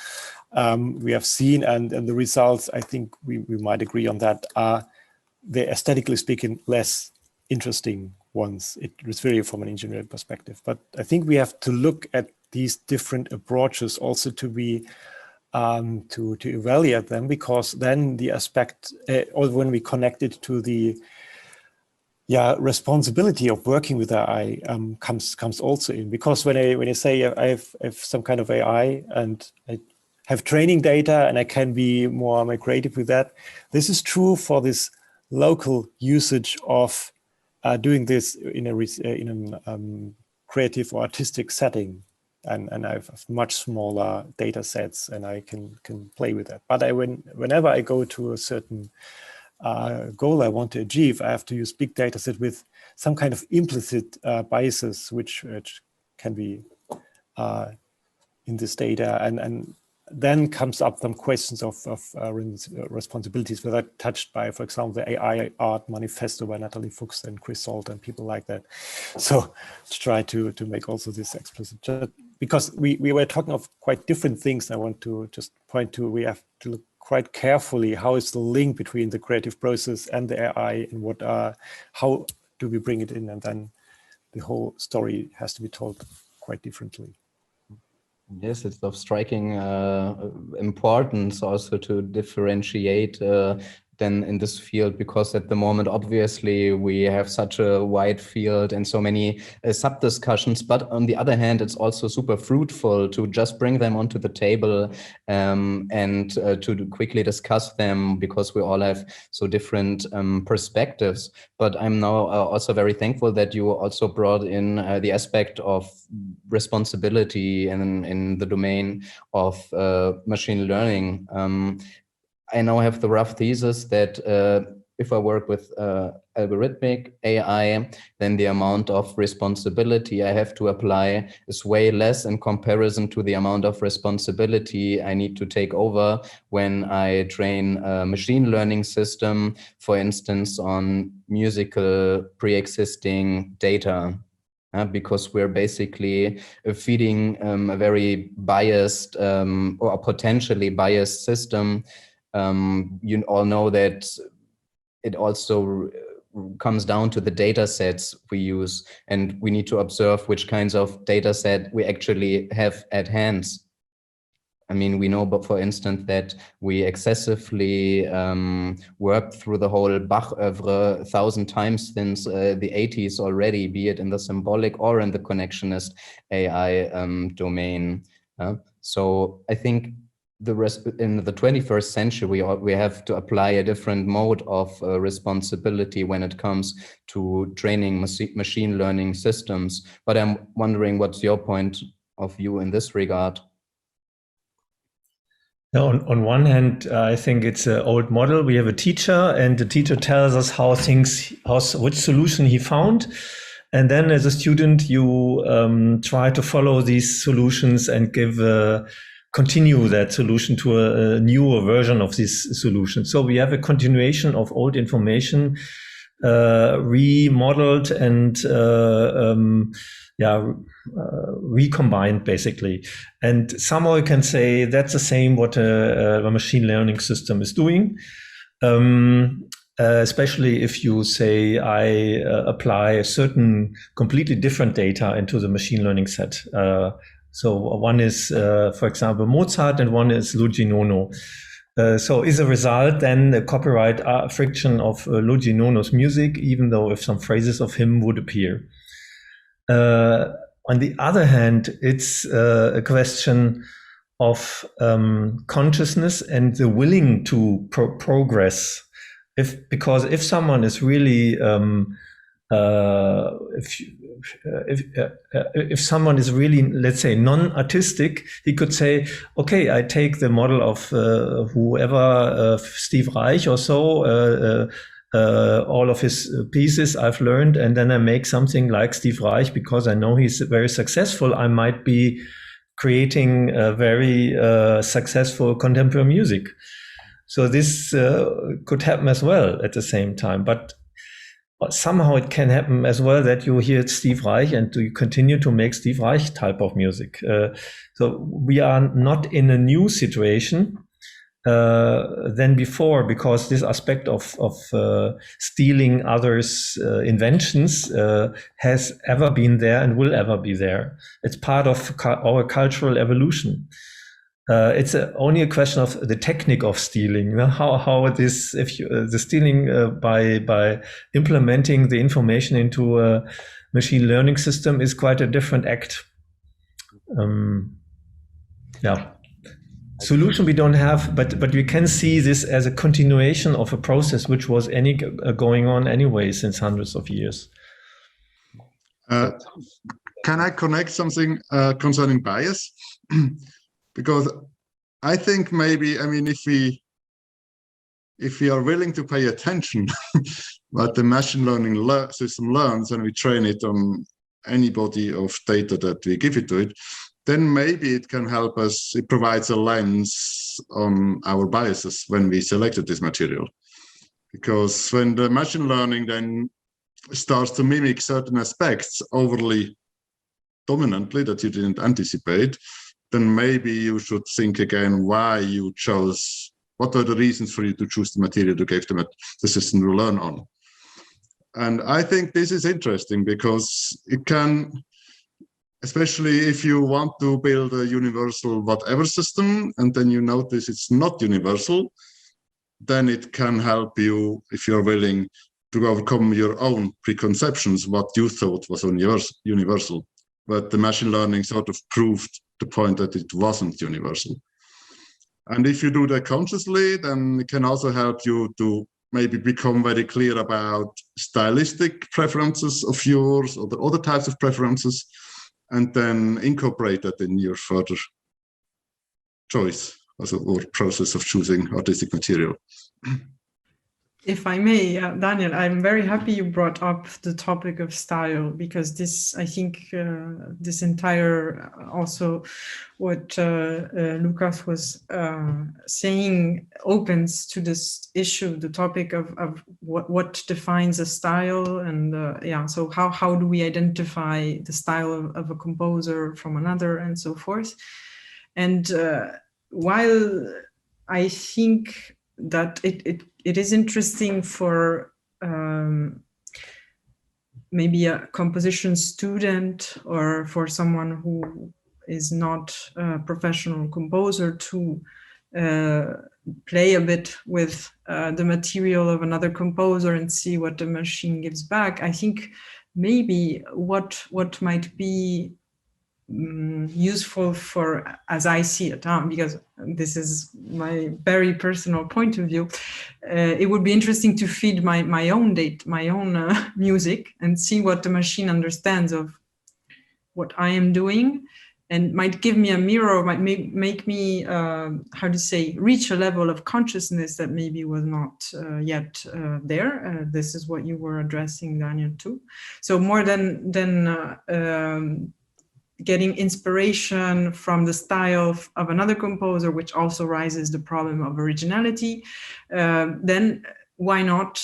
we have seen, and the results, I think we might agree on that, are the aesthetically speaking less interesting ones. It was really from an engineering perspective, but I think we have to look at these different approaches also to be to evaluate them, because then the aspect, or when we connect it to the responsibility of working with AI comes also in, because when I say I have some kind of AI and I have training data and I can be more creative with that, this is true for this local usage of doing this in a creative or artistic setting, and I have much smaller data sets and I can play with that. But whenever I go to a certain goal I want to achieve, I have to use big data set with some kind of implicit biases which can be in this data, and then comes up some questions of responsibilities that are touched by, for example, the AI Art Manifesto by Natalie Fuchs and Chris Salt and people like that. So to try to make also this explicit, because we were talking of quite different things. I want to just point to, we have to look quite carefully how is the link between the creative process and the AI, and how do we bring it in, and then the whole story has to be told quite differently. Yes, it's of striking importance also to differentiate then in this field, because at the moment, obviously, we have such a wide field and so many sub-discussions, but on the other hand, it's also super fruitful to just bring them onto the table and to quickly discuss them, because we all have so different perspectives. But I'm now also very thankful that you also brought in the aspect of responsibility in the domain of machine learning. I now have the rough thesis that if I work with algorithmic AI, then the amount of responsibility I have to apply is way less in comparison to the amount of responsibility I need to take over when I train a machine learning system, for instance, on musical pre-existing data. Because we're basically feeding a very biased or potentially biased system. You all know that it also comes down to the data sets we use, and we need to observe which kinds of data set we actually have at hand. I mean, we know, but for instance, that we excessively worked through the whole Bach oeuvre 1,000 times since the 80s already, be it in the symbolic or in the connectionist AI domain. So I think in the 21st century, we have to apply a different mode of responsibility when it comes to training machine learning systems. But I'm wondering, what's your point of view in this regard? On one hand, I think it's an old model. We have a teacher, and the teacher tells us which solution he found. And then as a student, you try to follow these solutions and continue that solution to a newer version of this solution. So we have a continuation of old information, remodeled and recombined basically. And somehow you can say that's the same what a machine learning system is doing. Especially if you say I apply a certain completely different data into the machine learning set. So one is, for example, Mozart, and one is Luigi Nono. So is a result then the copyright friction of Luigi Nono's music, even though if some phrases of him would appear. On the other hand, it's a question of consciousness and the willing to progress. Because if someone is really if someone is really, let's say, non-artistic, he could say, okay, I take the model of whoever, Steve Reich or so, all of his pieces I've learned, and then I make something like Steve Reich because I know he's very successful. I might be creating a very successful contemporary music. So this could happen as well at the same time, but somehow it can happen as well that you hear Steve Reich and you continue to make Steve Reich type of music. So we are not in a new situation than before, because this aspect of stealing others' inventions has ever been there and will ever be there. It's part of our cultural evolution. It's only a question of the technique of stealing. You know, how this, if you, the stealing by implementing the information into a machine learning system is quite a different act. Solution we don't have, but we can see this as a continuation of a process which was going on anyway since hundreds of years. Can I connect something concerning bias? Because I think maybe, I mean, if we are willing to pay attention what the machine learning system learns, and we train it on any body of data that we give it to it, then maybe it can help us. It provides a lens on our biases when we selected this material. Because when the machine learning then starts to mimic certain aspects overly dominantly that you didn't anticipate, then maybe you should think again why you chose, what are the reasons for you to choose the material to give them the system to learn on. And I think this is interesting because it can, especially if you want to build a universal whatever system, and then you notice it's not universal, then it can help you, if you're willing, to overcome your own preconceptions, what you thought was universal. But the machine learning sort of proved the point that it wasn't universal. And if you do that consciously, then it can also help you to maybe become very clear about stylistic preferences of yours or the other types of preferences, and then incorporate that in your further choice or process of choosing artistic material. If I may, Daniel, I'm very happy you brought up the topic of style, because this, I think, this entire, also what Lucas was saying, opens to this issue, the topic of what defines a style, and so how do we identify the style of a composer from another, and so forth. And while I think that it is interesting for maybe a composition student or for someone who is not a professional composer to play a bit with the material of another composer and see what the machine gives back. I think maybe what might be useful for, as I see it, because this is my very personal point of view. It would be interesting to feed my own music and see what the machine understands of what I am doing, and might give me a mirror, might make me, how to say, reach a level of consciousness that maybe was not yet there. This is what you were addressing, Daniel, too. So more than getting inspiration from the style of another composer, which also raises the problem of originality, then why not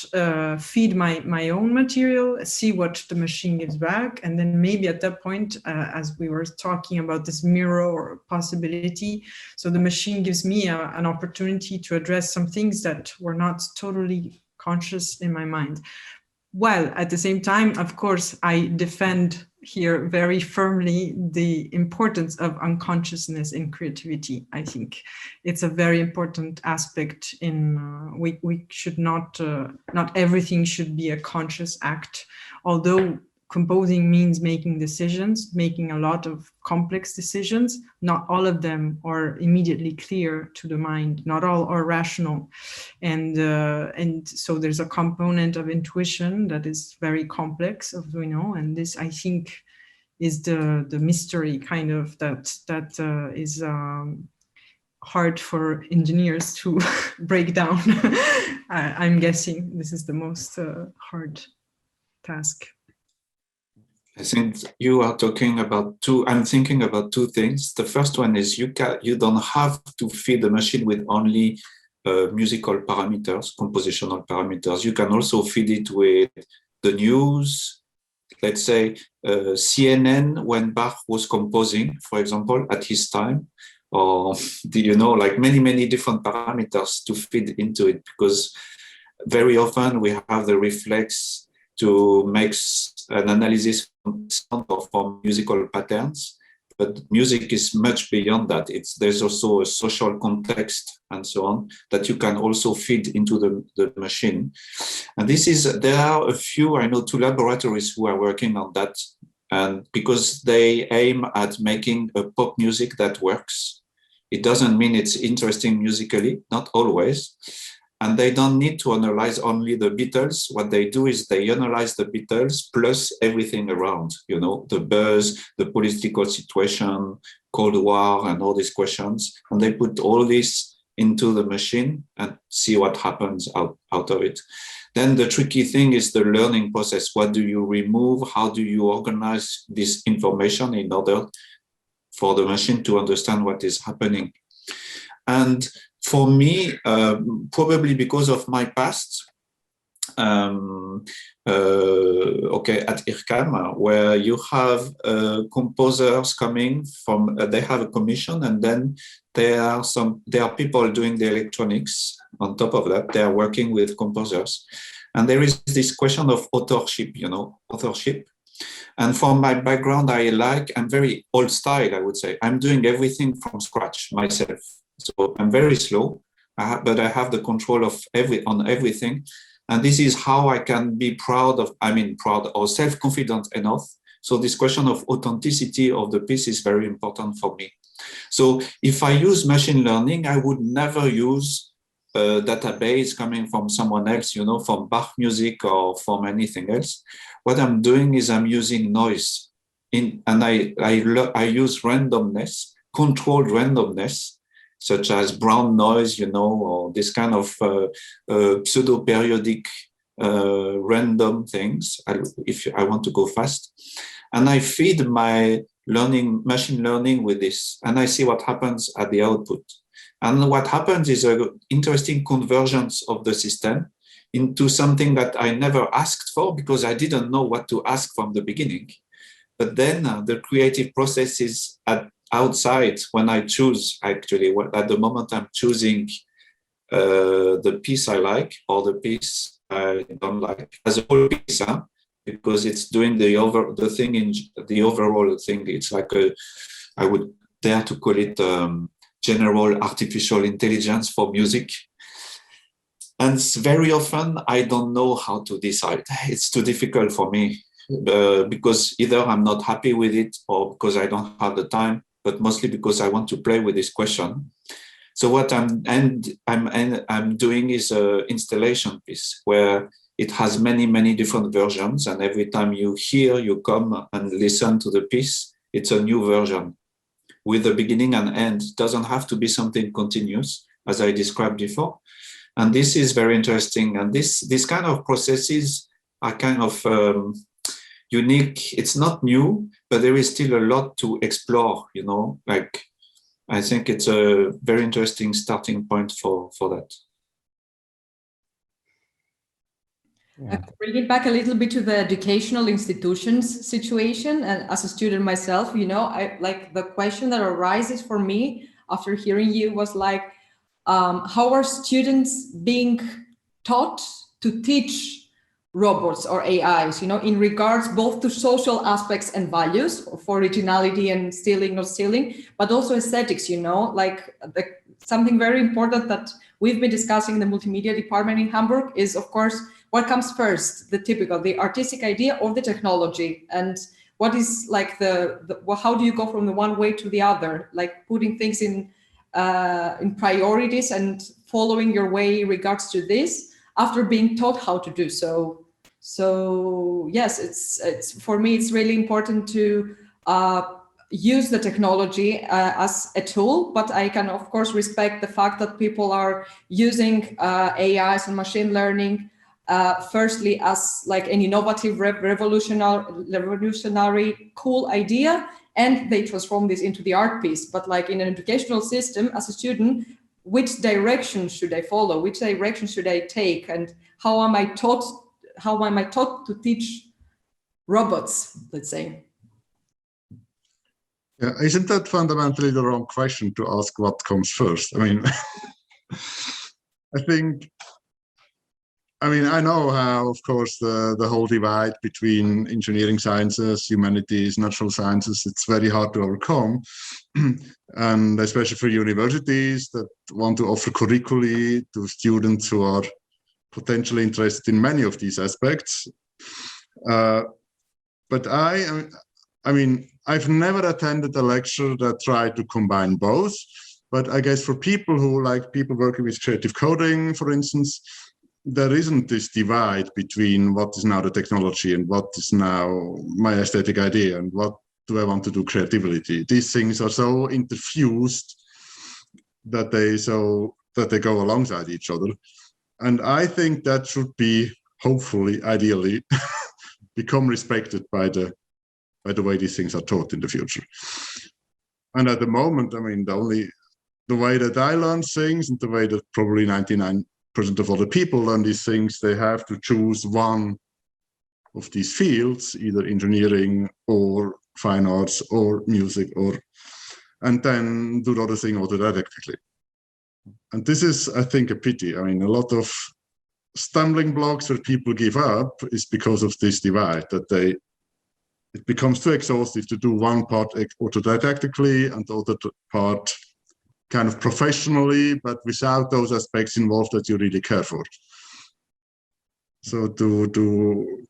feed my own material, see what the machine gives back, and then maybe at that point, as we were talking about this mirror or possibility, so the machine gives me an opportunity to address some things that were not totally conscious in my mind. While at the same time, of course, I defend here very firmly the importance of unconsciousness in creativity. I think it's a very important aspect in, we should not everything should be a conscious act, although composing means making decisions, making a lot of complex decisions. Not all of them are immediately clear to the mind, not all are rational. And so there's a component of intuition that is very complex, as we know, and this, I think, is the mystery kind of that is hard for engineers to break down. I'm guessing this is the most hard task. I think you are talking about I'm thinking about two things. The first one is you don't have to feed the machine with only musical parameters, compositional parameters. You can also feed it with the news. Let's say CNN when Bach was composing, for example, at his time, or like many different parameters to feed into it, because very often we have the reflex to make an analysis from sound or from musical patterns, but music is much beyond that. There's also a social context and so on that you can also feed into the machine. And there are a few, I know, 2 laboratories who are working on that, and because they aim at making a pop music that works. It doesn't mean it's interesting musically, not always. And they don't need to analyze only the Beatles. What they do is they analyze the Beatles plus everything around, the buzz, the political situation, Cold War, and all these questions. And they put all this into the machine and see what happens out of it. Then the tricky thing is the learning process. What do you remove? How do you organize this information in order for the machine to understand what is happening? And for me, probably because of my past, at IRCAM, where you have composers coming from, they have a commission, and then there are people doing the electronics. On top of that, they are working with composers. And there is this question of authorship, authorship. And from my background, I'm very old style, I would say. I'm doing everything from scratch myself. So I'm very slow, but I have the control of on everything. And this is how I can be proud or self-confident enough. So this question of authenticity of the piece is very important for me. So if I use machine learning, I would never use a database coming from someone else, from Bach music or from anything else. What I'm doing is I'm using noise, and I use randomness, controlled randomness, such as brown noise, or this kind of pseudo-periodic random things, if I want to go fast. And I feed my machine learning with this, and I see what happens at the output. And what happens is an interesting convergence of the system into something that I never asked for because I didn't know what to ask from the beginning. But then the creative process is outside when I choose, actually, at the moment I'm choosing the piece I like or the piece I don't like as a whole piece, because it's doing the overall thing. It's like I would dare to call it general artificial intelligence for music. And very often I don't know how to decide. It's too difficult for me. because either I'm not happy with it or because I don't have the time, but mostly because I want to play with this question. So what I'm doing is an installation piece where it has many different versions, and every time you come and listen to the piece, it's a new version with a beginning and end. It doesn't have to be something continuous, as I described before. And this is very interesting. And this kind of processes are kind of unique. It's not new, but there is still a lot to explore, you know, like, I think it's a very interesting starting point for that. Yeah. Bring it back a little bit to the educational institutions situation. And as a student myself, you know, I like the question that arises for me after hearing you was like, how are students being taught to teach robots or AIs, you know, in regards both to social aspects and values for originality and stealing, not stealing, but also aesthetics, you know, like something very important that we've been discussing in the multimedia department in Hamburg is, of course, what comes first, the artistic idea or the technology, and what is like how do you go from the one way to the other, like putting things in priorities and following your way in regards to this after being taught how to do so. So yes, it's for me, it's really important to use the technology as a tool, but I can of course respect the fact that people are using AIs and machine learning firstly as like an innovative, revolutionary, cool idea, and they transform this into the art piece. But like in an educational system, as a student, which direction should I follow? Which direction should I take? And how am I taught to teach robots, let's say? Yeah, isn't that fundamentally the wrong question to ask what comes first? I mean, I know how, of course, the whole divide between engineering sciences, humanities, natural sciences, it's very hard to overcome. And especially for universities that want to offer curricula to students who are potentially interested in many of these aspects. But I've never attended a lecture that tried to combine both. But I guess for people who like people working with creative coding, for instance, there isn't this divide between what is now the technology and what is now my aesthetic idea and what do I want to do creatively. These things are so interfused that they go alongside each other. And I think that should be, hopefully, ideally, become respected by the way these things are taught in the future. And at the moment, the way that I learn things and the way that probably 99% of other people learn these things, they have to choose one of these fields, either engineering or fine arts or music, and then do the other thing autodidactically. And this is, I think, a pity. A lot of stumbling blocks where people give up is because of this divide, that it becomes too exhaustive to do one part autodidactically and the other part kind of professionally, but without those aspects involved that you really care for. So to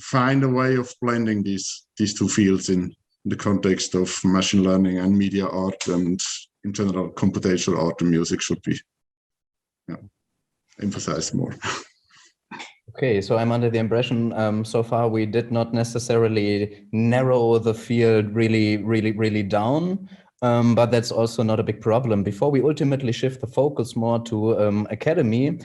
find a way of blending these two fields in the context of machine learning and media art and in general computational art and music should be emphasized more. Okay, so I'm under the impression so far we did not necessarily narrow the field really down. But that's also not a big problem. Before we ultimately shift the focus more to academy,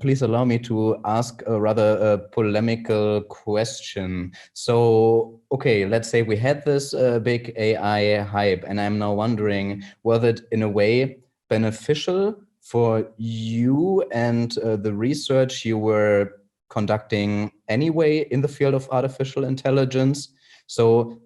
please allow me to ask a rather polemical question. So, okay, let's say we had this big AI hype, and I'm now wondering whether it in a way beneficial for you and the research you were conducting anyway in the field of artificial intelligence. So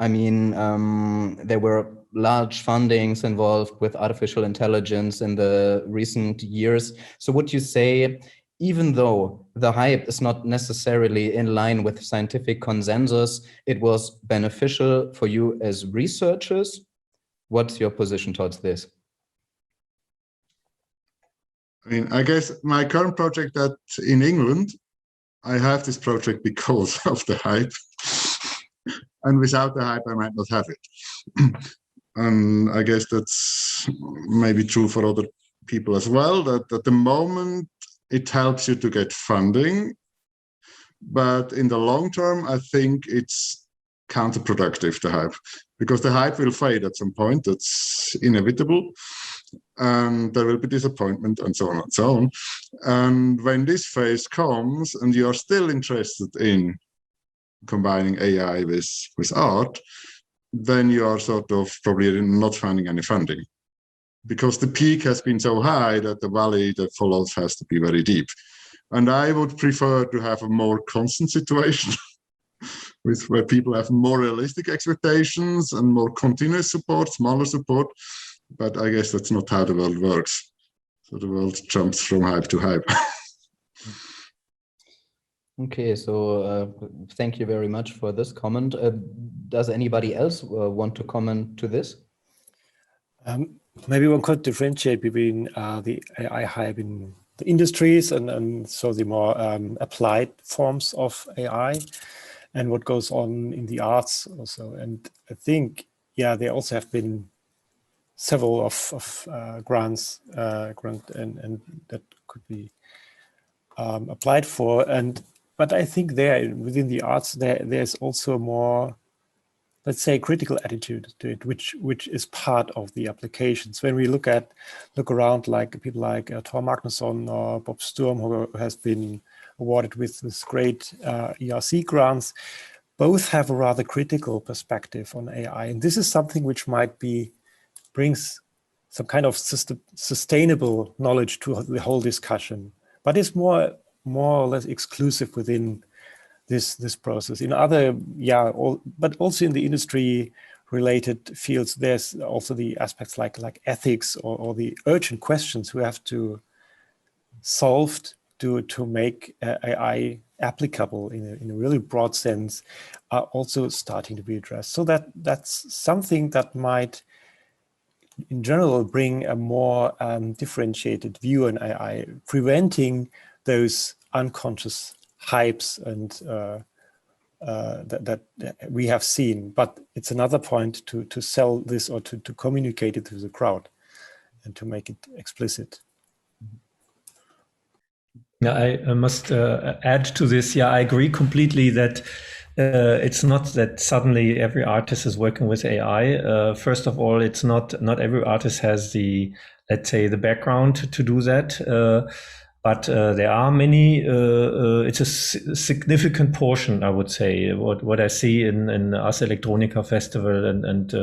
there were large fundings involved with artificial intelligence in the recent years. So would you say, even though the hype is not necessarily in line with scientific consensus, it was beneficial for you as researchers? What's your position towards this? I guess my current project in England I have this project because of the hype. And without the hype, I might not have it. And I guess that's maybe true for other people as well, that at the moment it helps you to get funding. But in the long term, I think it's counterproductive, the hype, because the hype will fade at some point. That's inevitable. And there will be disappointment and so on and so on. And when this phase comes and you are still interested in combining AI with art, then you are sort of probably not finding any funding, because the peak has been so high that the valley that follows has to be very deep. And I would prefer to have a more constant situation where people have more realistic expectations and more continuous support, smaller support. But I guess that's not how the world works. So the world jumps from hype to hype. Okay, so thank you very much for this comment. Does anybody else want to comment to this? Maybe one could differentiate between the AI hype in the industries and so the more applied forms of AI and what goes on in the arts also. And I think, yeah, there also have been several of grants and that could be applied for. But I think there within the arts there's also a more, let's say, critical attitude to it, which is part of the applications. When we look around, like people like Thor Magnusson or Bob Sturm, who has been awarded with great ERC grants, both have a rather critical perspective on AI, and this is something which might brings some kind of sustainable knowledge to the whole discussion, but it's more or less exclusive within this process. In other, but also in the industry related fields, there's also the aspects like ethics or the urgent questions we have to solve to make AI applicable in a really broad sense are also starting to be addressed. So that's something that might in general bring a more differentiated view on AI, preventing those unconscious hypes and that we have seen. But it's another point to sell this or to communicate it to the crowd and to make it explicit. Yeah, I must add to this. Yeah, I agree completely that it's not that suddenly every artist is working with AI. First of all, it's not every artist has the, let's say, the background to do that. But there are many. It's a significant portion, I would say. What I see in Ars Electronica Festival and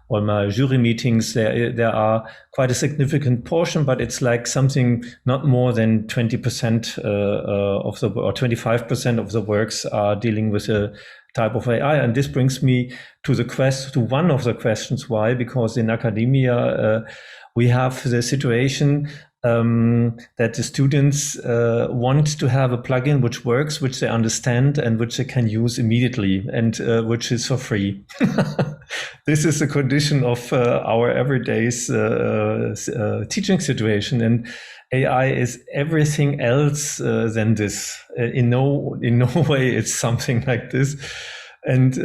all my jury meetings, there are quite a significant portion, but it's like something not more than 20% of the or 25% of the works are dealing with a type of AI. And this brings me to one of the questions why, because in academia we have the situation that the students want to have a plugin which works, which they understand and which they can use immediately, and which is for free. This is a condition of our everyday teaching situation, and AI is everything else than this. In no way it's something like this, and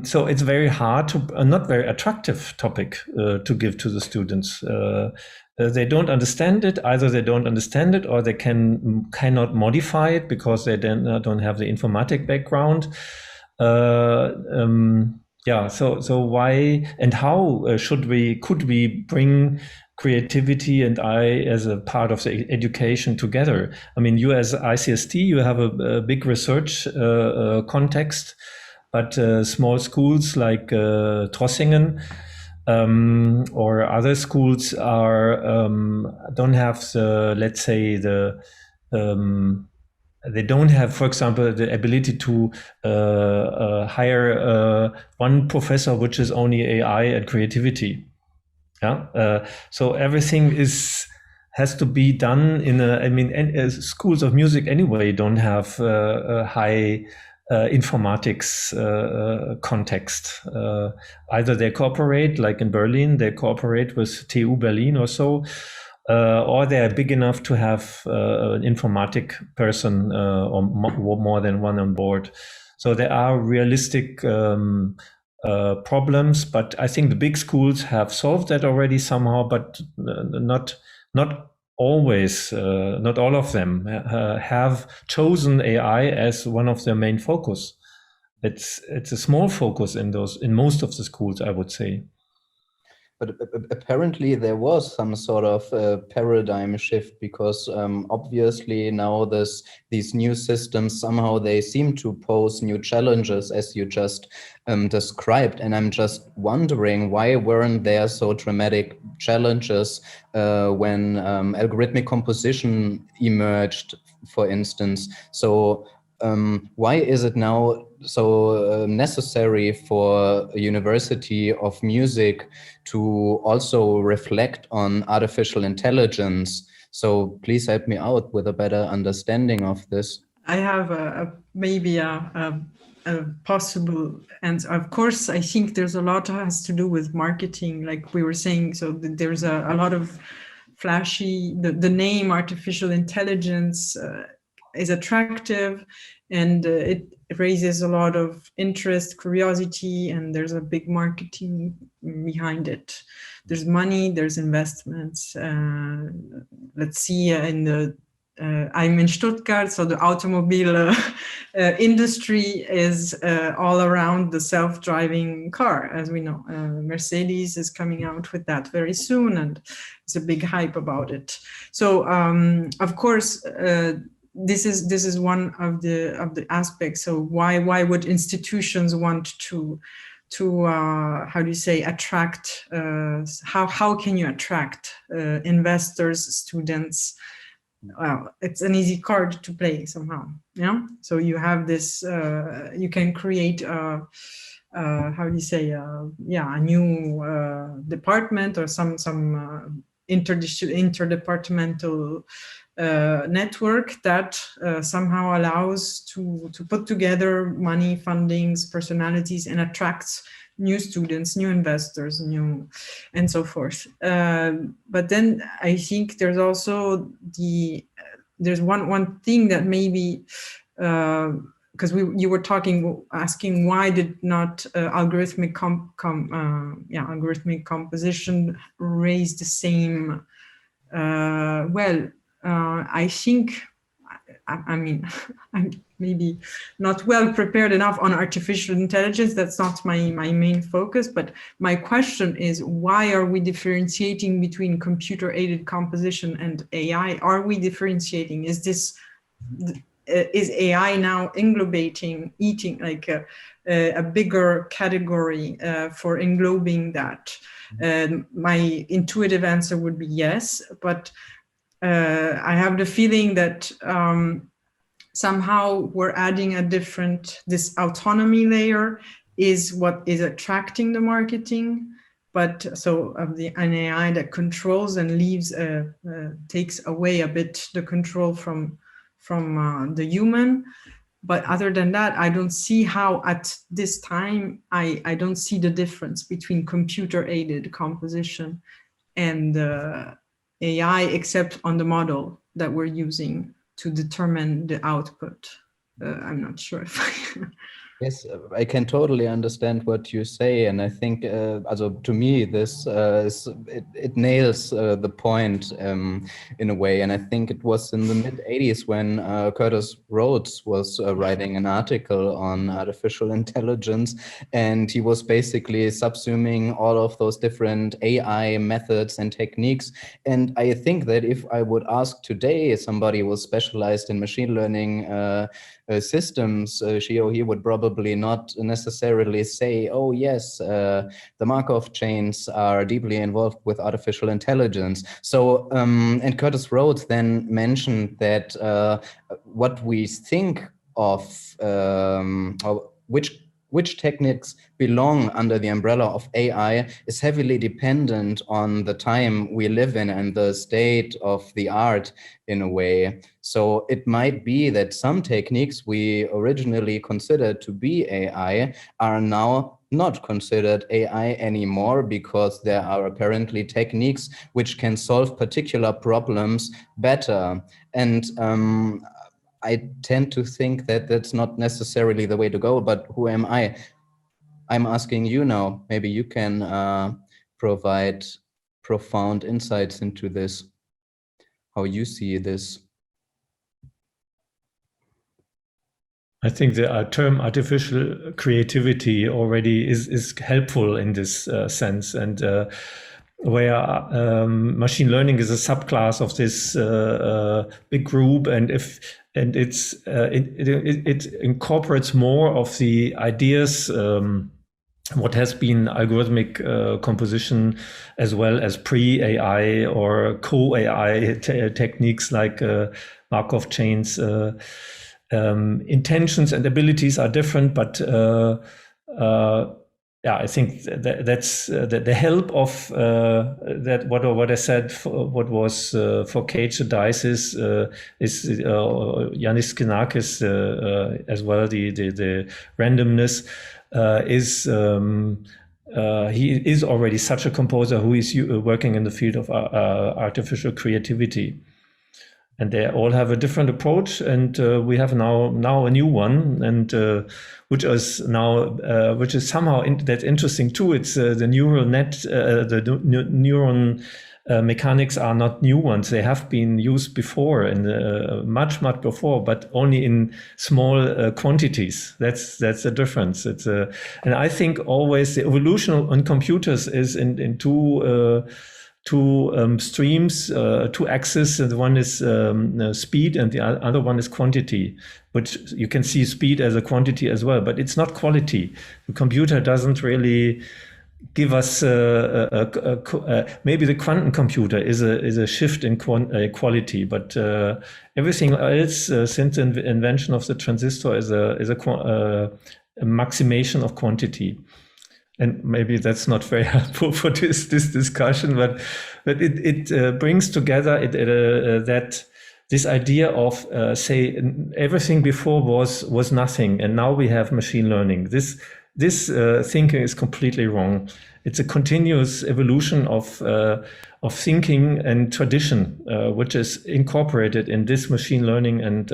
so it's very hard to not very attractive topic to give to the students. They don't understand it. Either they don't understand it, or they cannot modify it because they don't have the informatic background. So why and how could we bring creativity and AI as a part of the education together? I mean, you as ICST, you have a big research context, but small schools like Trossingen or other schools don't have the, let's say, they don't have, for example, the ability to hire one professor which is only AI and creativity. So everything has to be done schools of music anyway don't have high informatics context. Either they cooperate, like in Berlin, they cooperate with TU Berlin or so, or they're big enough to have an informatic person or more than one on board. So there are realistic problems, but I think the big schools have solved that already somehow, but not always. Not all of them have chosen AI as one of their main focus. It's a small focus in most of the schools, I would say. But apparently there was some sort of paradigm shift, because obviously now these new systems, somehow they seem to pose new challenges, as you just described. And I'm just wondering, why weren't there so dramatic challenges when algorithmic composition emerged, for instance? So why is it now so necessary for a university of music to also reflect on artificial intelligence? So please help me out with a better understanding of this. I have maybe a possible answer. Of course, I think there's a lot that has to do with marketing, like we were saying. So there's a lot of flashy, the name artificial intelligence is attractive, and it raises a lot of interest, curiosity, and there's a big marketing behind it. There's money, there's investments. Let's see, I'm in Stuttgart, so the automobile industry is all around the self-driving car, as we know. Mercedes is coming out with that very soon, and it's a big hype about it. So, of course, this is one of the aspects. So why would institutions want to how do you say, attract? How can you attract investors, students? Well, it's an easy card to play somehow, yeah. So you have this. You can create how do you say? A new department or some interdepartmental network that somehow allows to put together money, fundings, personalities, and attracts new students, new investors, and so forth. But then I think there's also there's one thing that maybe, because you were asking why did not algorithmic algorithmic composition raise the same? I think, I mean, I'm maybe not well prepared enough on artificial intelligence. That's not my main focus, but my question is, why are we differentiating between computer-aided composition and AI? Are we differentiating? Is AI now eating like a bigger category for englobing that? My intuitive answer would be yes, but I have the feeling that somehow we're adding this autonomy layer is what is attracting the marketing, but so of an AI that controls and takes away a bit the control from the human. But other than that, I don't see how at this time, I don't see the difference between computer-aided composition and AI, except on the model that we're using to determine the output. I'm not sure if I... Yes, I can totally understand what you say, and I think, also to me, this it nails the point in a way. And I think it was in the mid-'80s when Curtis Rhodes was writing an article on artificial intelligence, and he was basically subsuming all of those different AI methods and techniques. And I think that if I would ask today somebody who was specialized in machine learning systems, she or he would probably not necessarily say, oh yes, the Markov chains are deeply involved with artificial intelligence. So, and Curtis Rhodes then mentioned that what we think of, or which techniques belong under the umbrella of AI is heavily dependent on the time we live in and the state of the art in a way. So it might be that some techniques we originally considered to be AI are now not considered AI anymore because there are apparently techniques which can solve particular problems better. And I tend to think that that's not necessarily the way to go, but who am I? I'm asking you now. Maybe you can provide profound insights into this, how you see this. I think the term artificial creativity already is helpful in this sense, and where machine learning is a subclass of this big group, and it incorporates more of the ideas what has been algorithmic composition, as well as pre-AI or co-AI techniques like Markov chains. Intentions and abilities are different, but yeah, I think that's the help of that. What I said, what was for Cage the Dice is Yanis Skinakis as well. The randomness is. He is already such a composer who is working in the field of artificial creativity. And they all have a different approach, and we have now a new one, and which is somehow that's interesting too. It's the neural net, the neuron mechanics are not new ones. They have been used before, and much before, but only in small quantities. That's the difference. It's and I think always the evolution on computers is in two streams, two axes, and one is speed and the other one is quantity, which you can see speed as a quantity as well, but it's not quality. The computer doesn't really give us maybe the quantum computer is a shift in quality, but everything else since the invention of the transistor is a maximation of quantity. And maybe that's not very helpful for this discussion, but it brings together that this idea of say everything before was nothing, and now we have machine learning. This thinking is completely wrong. It's a continuous evolution of thinking and tradition, which is incorporated in this machine learning and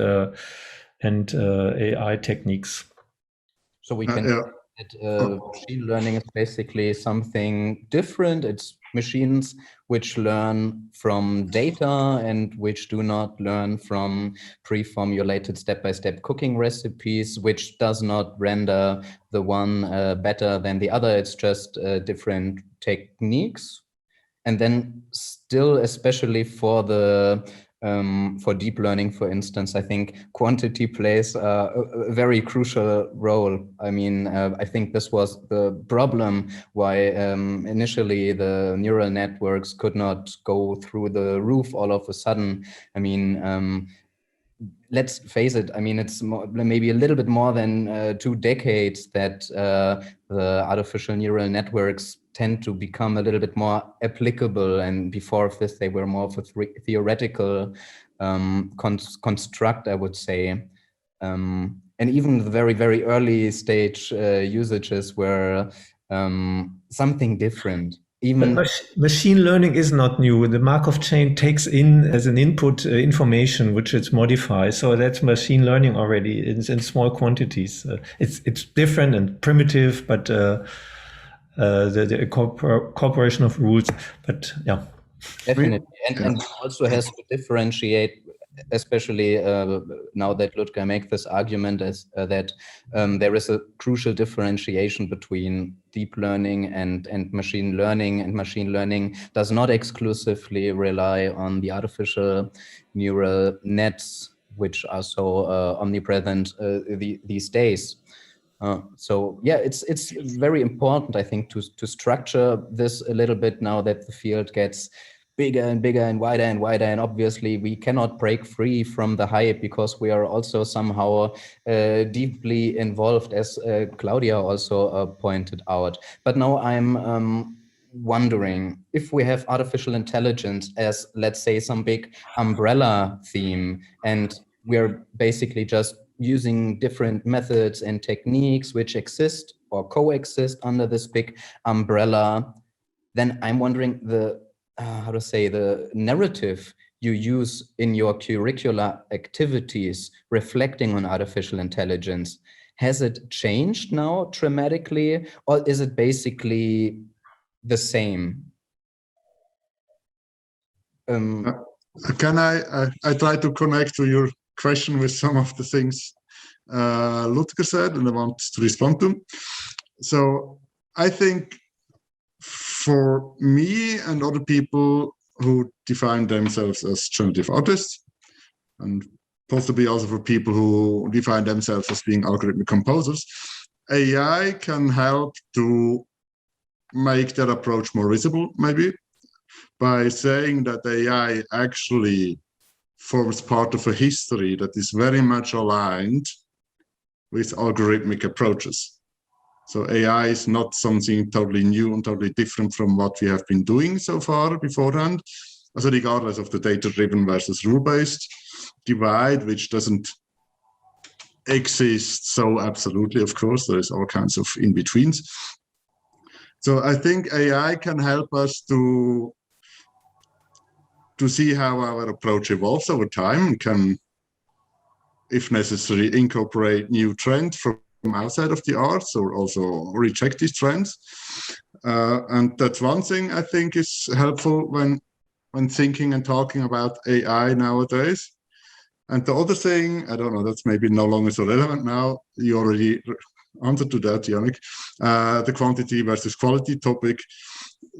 AI techniques. So we can. Machine learning is basically something different. It's machines which learn from data and which do not learn from pre-formulated step-by-step cooking recipes, which does not render the one better than the other. It's just different techniques. And then still, especially for deep learning, for instance, I think quantity plays a very crucial role. I mean, I think this was the problem why initially the neural networks could not go through the roof all of a sudden. I mean, let's face it, I mean, it's maybe a little bit more than 2 decades that the artificial neural networks tend to become a little bit more applicable, and before this they were more of a theoretical construct, I would say. And even the very early stage usages were something different. Even machine learning is not new. The Markov chain takes in as an input information which it modifies. So that's machine learning already in small quantities. It's different and primitive, but the incorporation of rules. But yeah, definitely, and also has to differentiate. Especially now that Ludger makes this argument as that there is a crucial differentiation between deep learning and machine learning, and machine learning does not exclusively rely on the artificial neural nets, which are so omnipresent these days. So yeah, it's very important, I think, to structure this a little bit now that the field gets bigger and bigger and wider, and obviously we cannot break free from the hype because we are also somehow deeply involved, as Claudia also pointed out. But now I'm wondering, if we have artificial intelligence as, let's say, some big umbrella theme, and we're basically just using different methods and techniques which exist or coexist under this big umbrella, then I'm wondering the narrative you use in your curricular activities reflecting on artificial intelligence. Has it changed now dramatically, or is it basically the same? Can I try to connect to your question with some of the things Ludger said, and I want to respond to. So I think for me and other people who define themselves as generative artists, and possibly also for people who define themselves as being algorithmic composers, AI can help to make that approach more visible, maybe, by saying that AI actually forms part of a history that is very much aligned with algorithmic approaches. So AI is not something totally new and totally different from what we have been doing so far beforehand. Also, regardless of the data-driven versus rule-based divide, which doesn't exist so absolutely, of course, there's all kinds of in-betweens. So I think AI can help us to see how our approach evolves over time, can, if necessary, incorporate new trends from outside of the arts, or also reject these trends. And that's one thing I think is helpful when thinking and talking about AI nowadays. And the other thing, I don't know, that's maybe no longer so relevant now. You already answered to that, Yannick, the quantity versus quality topic.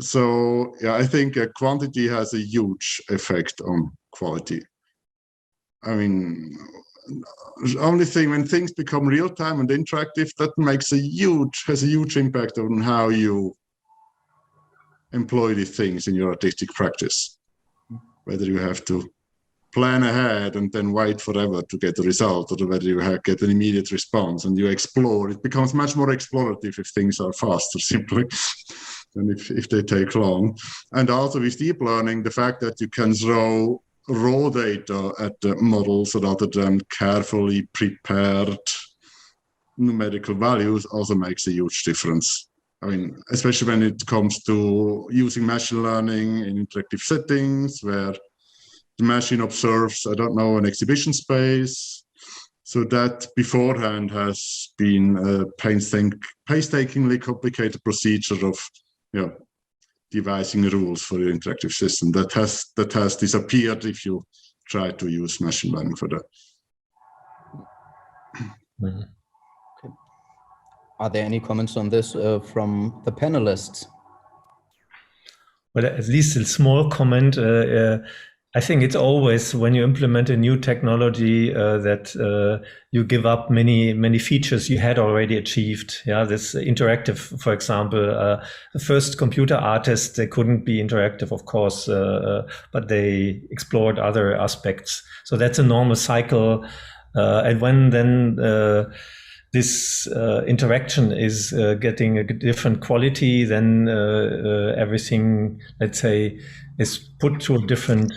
So yeah, I think quantity has a huge effect on quality. I mean, the only thing, when things become real-time and interactive, that has a huge impact on how you employ these things in your artistic practice. Whether you have to plan ahead and then wait forever to get the result, or whether you get an immediate response and you explore. It becomes much more explorative if things are faster, simply, than if they take long. And also with deep learning, the fact that you can throw raw data at the models rather than carefully prepared numerical values also makes a huge difference. I mean, especially when it comes to using machine learning in interactive settings where the machine observes, I don't know, an exhibition space. So that beforehand has been a painstakingly complicated procedure of, devising rules for your interactive system that has disappeared if you try to use machine learning for that. Okay. Are there any comments on this from the panelists? Well, at least a small comment. I think it's always when you implement a new technology that you give up many features you had already achieved. Yeah, this interactive, for example, the first computer artists, they couldn't be interactive, of course, but they explored other aspects. So that's a normal cycle. And when then this interaction is getting a different quality, then everything, let's say, is put to a different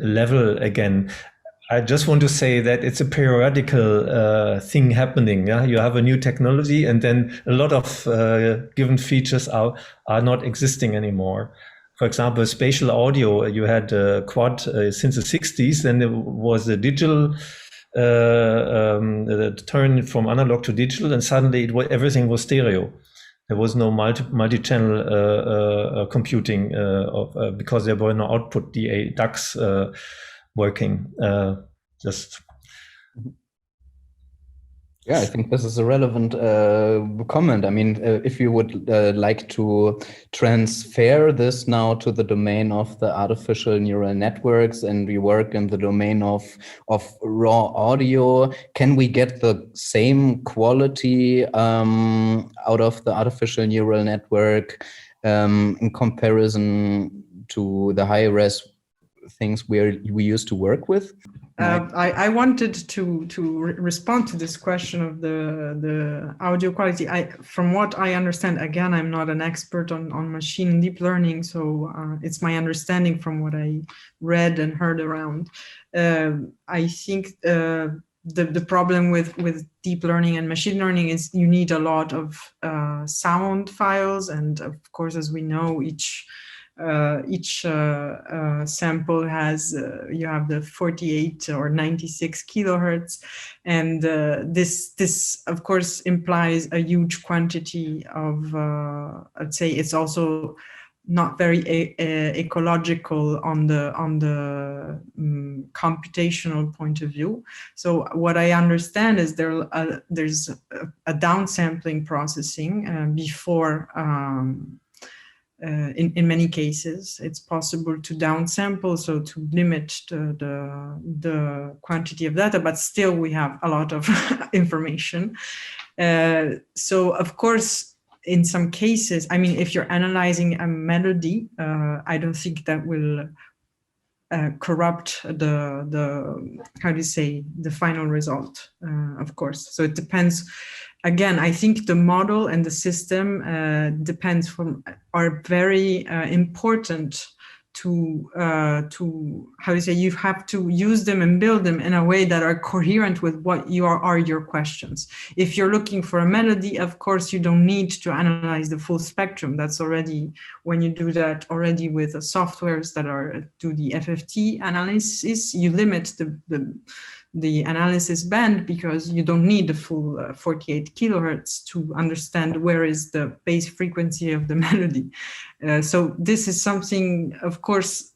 level again. I just want to say that it's a periodical thing happening. Yeah, you have a new technology, and then a lot of given features are not existing anymore. For example, spatial audio, you had quad since the 60s, then there was a digital turn from analog to digital, and suddenly everything was stereo. There was no multi-channel computing because there were no output DACs working. Yeah, I think this is a relevant comment. I mean, if you would like to transfer this now to the domain of the artificial neural networks, and we work in the domain of raw audio, can we get the same quality out of the artificial neural network in comparison to the high-res things we used to work with? I wanted to respond to this question of the audio quality. From what I understand, again, I'm not an expert on machine and deep learning, so it's my understanding from what I read and heard around. I think the problem with deep learning and machine learning is you need a lot of sound files, and of course, as we know, each sample has you have the 48 or 96 kilohertz, and this of course implies a huge quantity of I'd say it's also not very ecological on the computational point of view. So what I understand is there's a downsampling processing before. In many cases, it's possible to downsample, so to limit the quantity of data, but still we have a lot of information. So of course, in some cases, I mean, if you're analyzing a melody, I don't think that will corrupt the how do you say, the final result, of course. So it depends. Again, I think the model and the system are very important to how do you say, you have to use them and build them in a way that are coherent with what are your questions. If you're looking for a melody, of course, you don't need to analyze the full spectrum. That's already, when you do that already with the softwares that do the FFT analysis, you limit the analysis band because you don't need the full 48 kilohertz to understand where is the base frequency of the melody. So this is something, of course,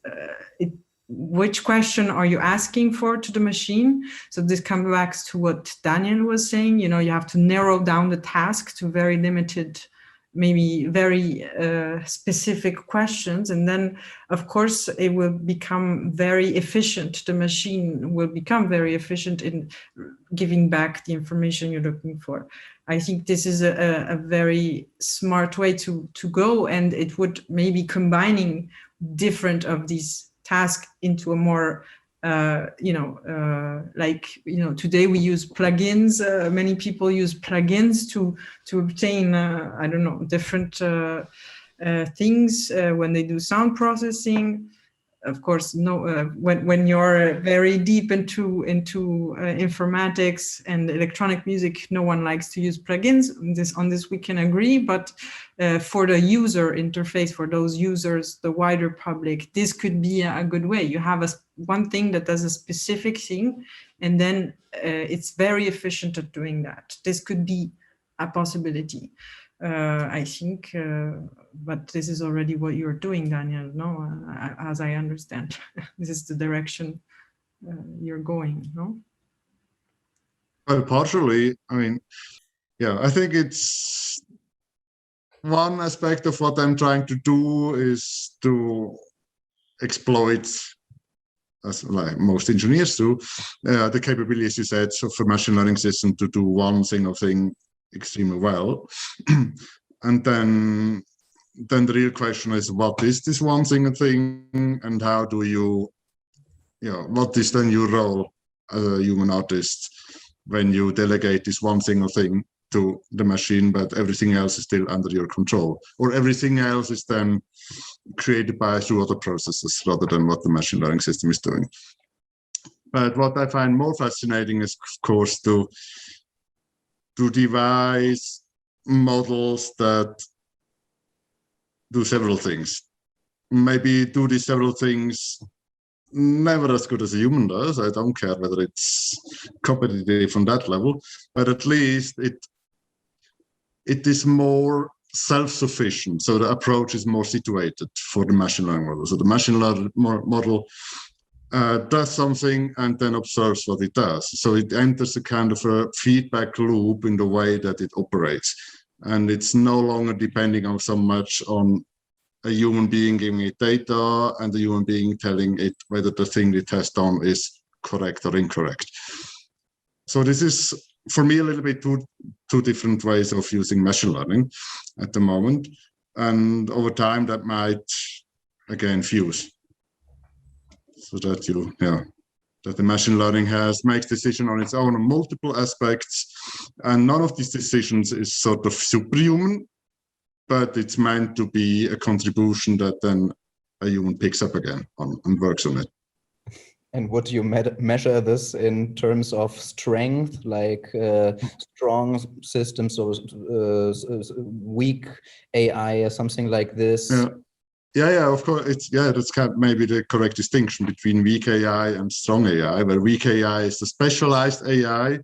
which question are you asking for to the machine? So this comes back to what Daniel was saying, you have to narrow down the task to very limited, maybe very specific questions. And then, of course, it will become very efficient. The machine will become very efficient in giving back the information you're looking for. I think this is a very smart way to go. And it would maybe combining different of these tasks into a more today we use plugins. Many people use plugins to obtain, I don't know, different things when they do sound processing. Of course, when you're very deep into informatics and electronic music, no one likes to use plugins. On this we can agree, but for the user interface, for those users, the wider public, this could be a good way. You have one thing that does a specific thing, and then it's very efficient at doing that. This could be a possibility. I think, but this is already what you're doing, Daniel, no? As I understand, this is the direction you're going, no? Well, partially, I mean, yeah, I think it's one aspect of what I'm trying to do is to exploit, as like most engineers do, the capabilities you said, so for machine learning system to do one single thing extremely well. And then the real question is, what is this one single thing, and how do you, what is then your role as a human artist when you delegate this one single thing to the machine, but everything else is still under your control, or everything else is then created through other processes rather than what the machine learning system is doing. But what I find more fascinating is, of course, to devise models that do several things. Maybe do these several things never as good as a human does. I don't care whether it's competitive on that level, but at least it is more self-sufficient. So the approach is more situated for the machine learning model. So the machine learning model does something and then observes what it does. So it enters a kind of a feedback loop in the way that it operates. And it's no longer depending on so much on a human being giving it data and the human being telling it whether the thing it has done is correct or incorrect. So this is, for me, a little bit two different ways of using machine learning at the moment. And over time, that might, again, fuse. So that that the machine learning makes decision on its own on multiple aspects, and none of these decisions is sort of superhuman, but it's meant to be a contribution that then a human picks up again and works on it. And would you measure this in terms of strength, like strong systems or weak AI or something like this? Yeah, of course. That's kind of maybe the correct distinction between weak AI and strong AI, where weak AI is the specialized AI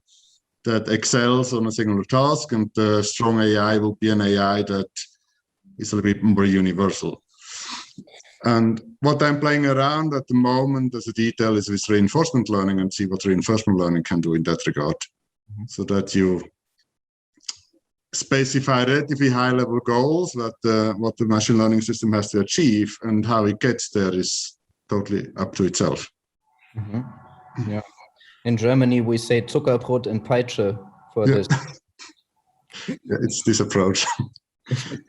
that excels on a singular task, and the strong AI will be an AI that is a little bit more universal. And what I'm playing around at the moment as a detail is with reinforcement learning, and see what reinforcement learning can do in that regard. So that you specify relatively high-level goals that what the machine learning system has to achieve, and how it gets there is totally up to itself. Yeah. In Germany, we say Zuckerbrot and Peitsche for this. Yeah, it's this approach.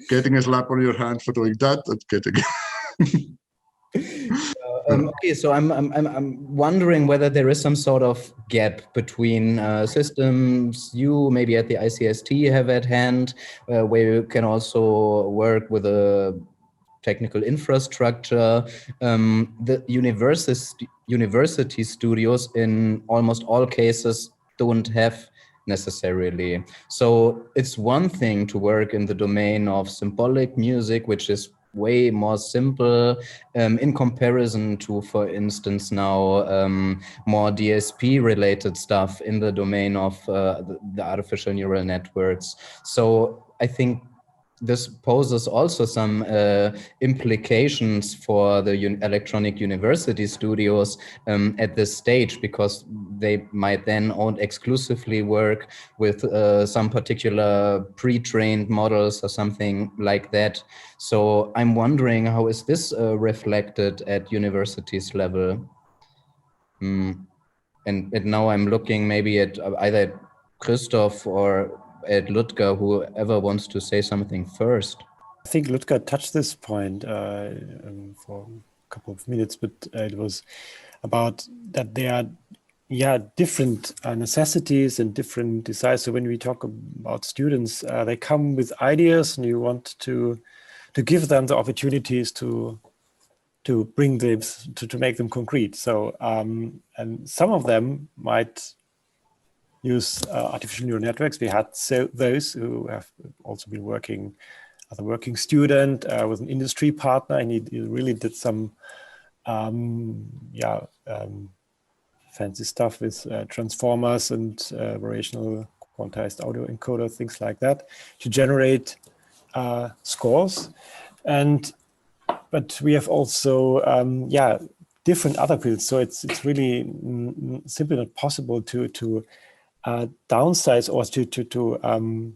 Getting a slap on your hand for doing that, and getting. Okay, so I'm wondering whether there is some sort of gap between systems you maybe at the ICST have at hand, where you can also work with a technical infrastructure. The university studios in almost all cases don't have necessarily. So it's one thing to work in the domain of symbolic music, which is way more simple in comparison to, for instance, now more DSP related stuff in the domain of the artificial neural networks. So I think this poses also some implications for the electronic university studios at this stage, because they might then exclusively work with some particular pre-trained models or something like that. So I'm wondering, how is this reflected at universities level? And now I'm looking maybe at either Christoph or at Ludger, whoever wants to say something first. I think Ludger touched this point for a couple of minutes, but it was about that there are different necessities and different desires. So when we talk about students, they come with ideas, and you want to give them the opportunities to bring them to make them concrete. So and some of them might use artificial neural networks. We had those who have also been working as a working student with an industry partner, and he really did some fancy stuff with transformers and variational quantized audio encoder, things like that, to generate scores. But we have also different other fields. So it's really simply not possible to downsize or to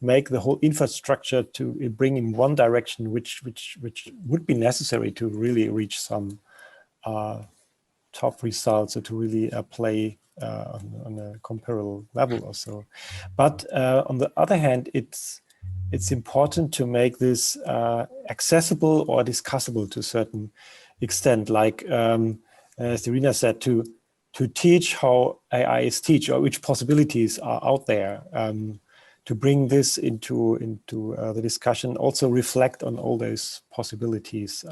make the whole infrastructure to bring in one direction, which would be necessary to really reach some top results, or to really play on a comparable level or so. But on the other hand, it's important to make this accessible or discussable to a certain extent, like as Irina said, to teach how AI is teach, or which possibilities are out there, to bring this into the discussion, also reflect on all those possibilities.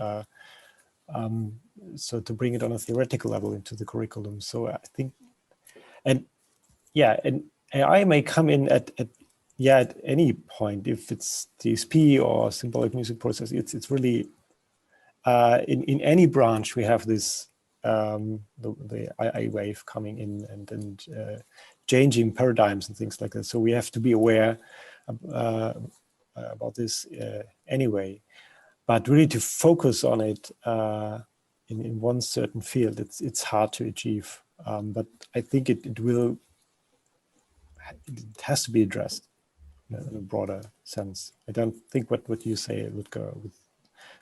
So to bring it on a theoretical level into the curriculum. So I think, and AI may come in at any point, if it's DSP or symbolic music process. It's really in any branch we have this the AI wave coming in and changing paradigms and things like that. So we have to be aware about this anyway. But really to focus on it in one certain field, it's hard to achieve. But I think it has to be addressed in a broader sense. I don't think what you say, Ludger, with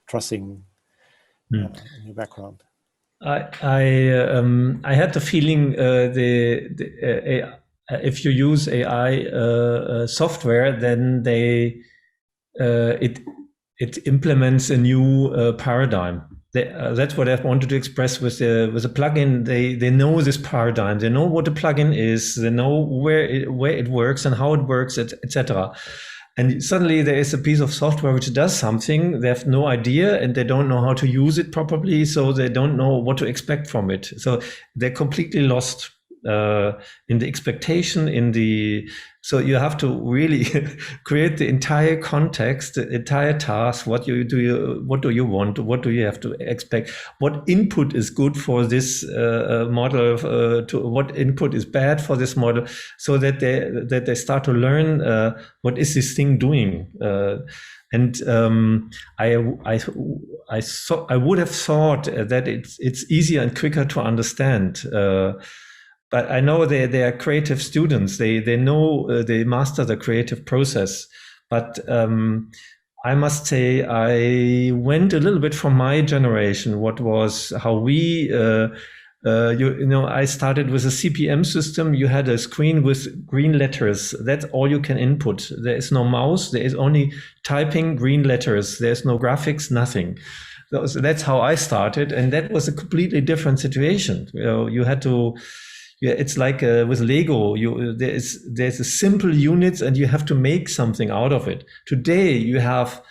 Trossingen in your background. I had the feeling if you use AI software, then it implements a new paradigm. that's what I wanted to express with the plugin. They know this paradigm. They know what the plugin is. They know where it works and how it works, etc. And suddenly there is a piece of software which does something. They have no idea and they don't know how to use it properly. So they don't know what to expect from it. So they're completely lost in the expectation, so you have to really create the entire context, the entire task. What do you want? What do you have to expect? What input is good for this model? What input is bad for this model? So that they start to learn what is this thing doing. I would have thought that it's easier and quicker to understand. But I know they are creative students. They know they master the creative process. But I must say I went a little bit from my generation. How we I started with a CPM system. You had a screen with green letters. That's all you can input. There is no mouse. There is only typing, green letters. There's no graphics, nothing. So that's how I started, and that was a completely different situation. You had to. Yeah, it's like with Lego. There's a simple units, and you have to make something out of it. Today, you have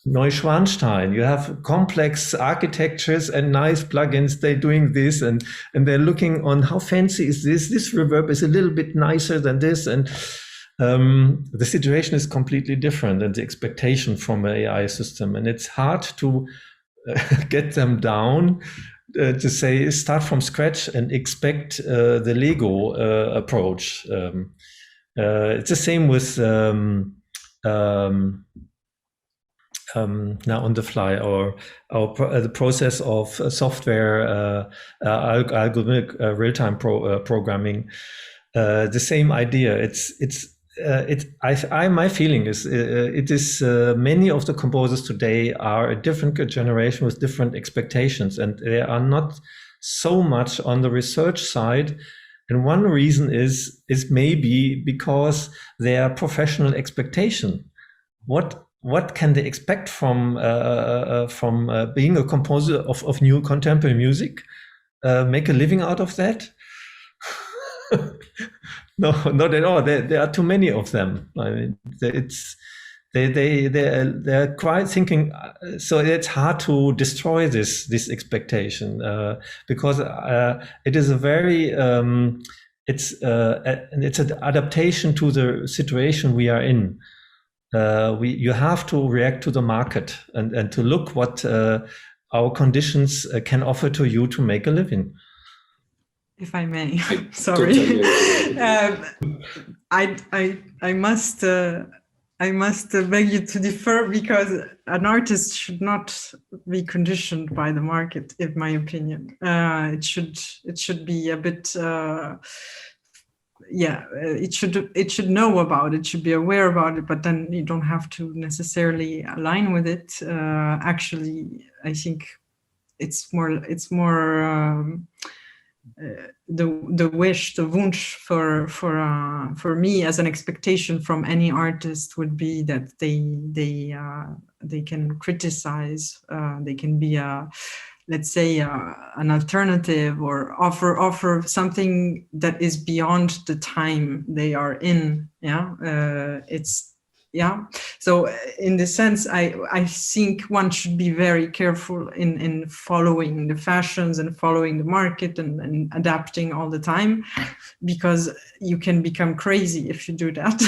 Neuschwanstein. You have complex architectures and nice plugins. They're doing this, and they're looking on how fancy is this. This reverb is a little bit nicer than this, and the situation is completely different, and the expectation from an AI system, and it's hard to get them down. To say start from scratch and expect the Lego approach. It's the same with now on the fly, or the process of software algorithmic real-time programming. The same idea. My feeling is it is many of the composers today are a different generation with different expectations, and they are not so much on the research side. And one reason is maybe because their professional expectation. What can they expect from being a composer of new contemporary music? Make a living out of that? No, not at all. There are too many of them. I mean, they're quite thinking. So it's hard to destroy this expectation because it is a very it's an adaptation to the situation we are in. You have to react to the market and to look what our conditions can offer to you to make a living. If I may, sorry. I must beg you to defer, because an artist should not be conditioned by the market, in my opinion. It should be a bit. It should know about it, should be aware about it, but then you don't have to necessarily align with it. Actually, I think it's more. The wish, the wunsch for me as an expectation from any artist would be that they can criticize, they can be let's say an alternative, or offer something that is beyond the time they are in. So in the sense, I think one should be very careful in following the fashions and following the market and adapting all the time, because you can become crazy if you do that.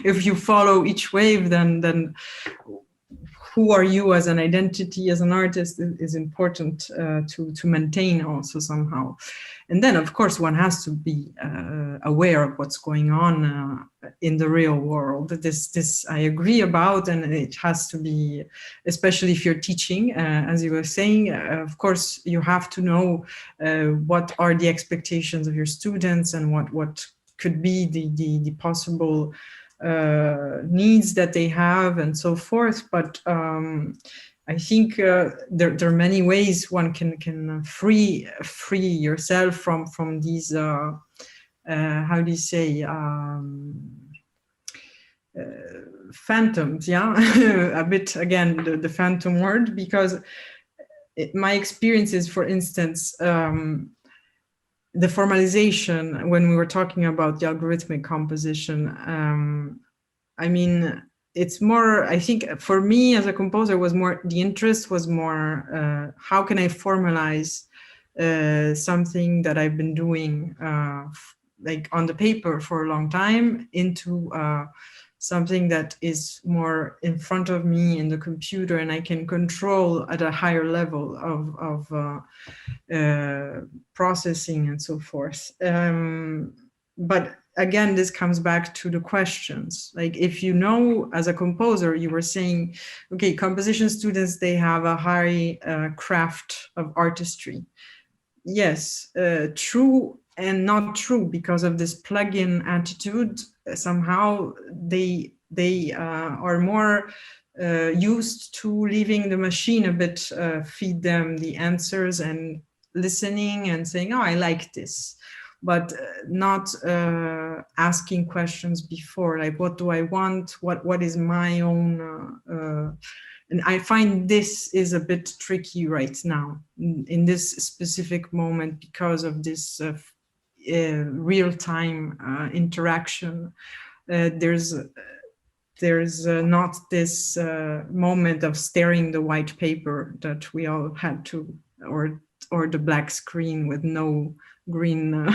If you follow each wave, then who are you as an identity, as an artist, is important to maintain also somehow. And then, of course, one has to be aware of what's going on in the real world. This I agree about, and it has to be, especially if you're teaching, as you were saying, of course, you have to know what are the expectations of your students and what could be the possible needs that they have and so forth. But I think there are many ways one can free yourself from these how do you say phantoms, a bit again the phantom word, because my experiences, for instance, the formalization, when we were talking about the algorithmic composition, I mean, it's more, I think for me as a composer was more, the interest was more, how can I formalize something that I've been doing like on the paper for a long time into something that is more in front of me in the computer, and I can control at a higher level of processing and so forth. But again, this comes back to the questions. Like, if you know, as a composer, you were saying, okay, composition students, they have a high craft of artistry. Yes, true and not true, because of this plug-in attitude. Somehow they are more used to leaving the machine a bit feed them the answers and listening and saying, oh, I like this, but not asking questions before, like, what do I want? What is my own? And I find this is a bit tricky right now in this specific moment, because of this real-time interaction. There's not this moment of staring the white paper that we all had to, or the black screen with no green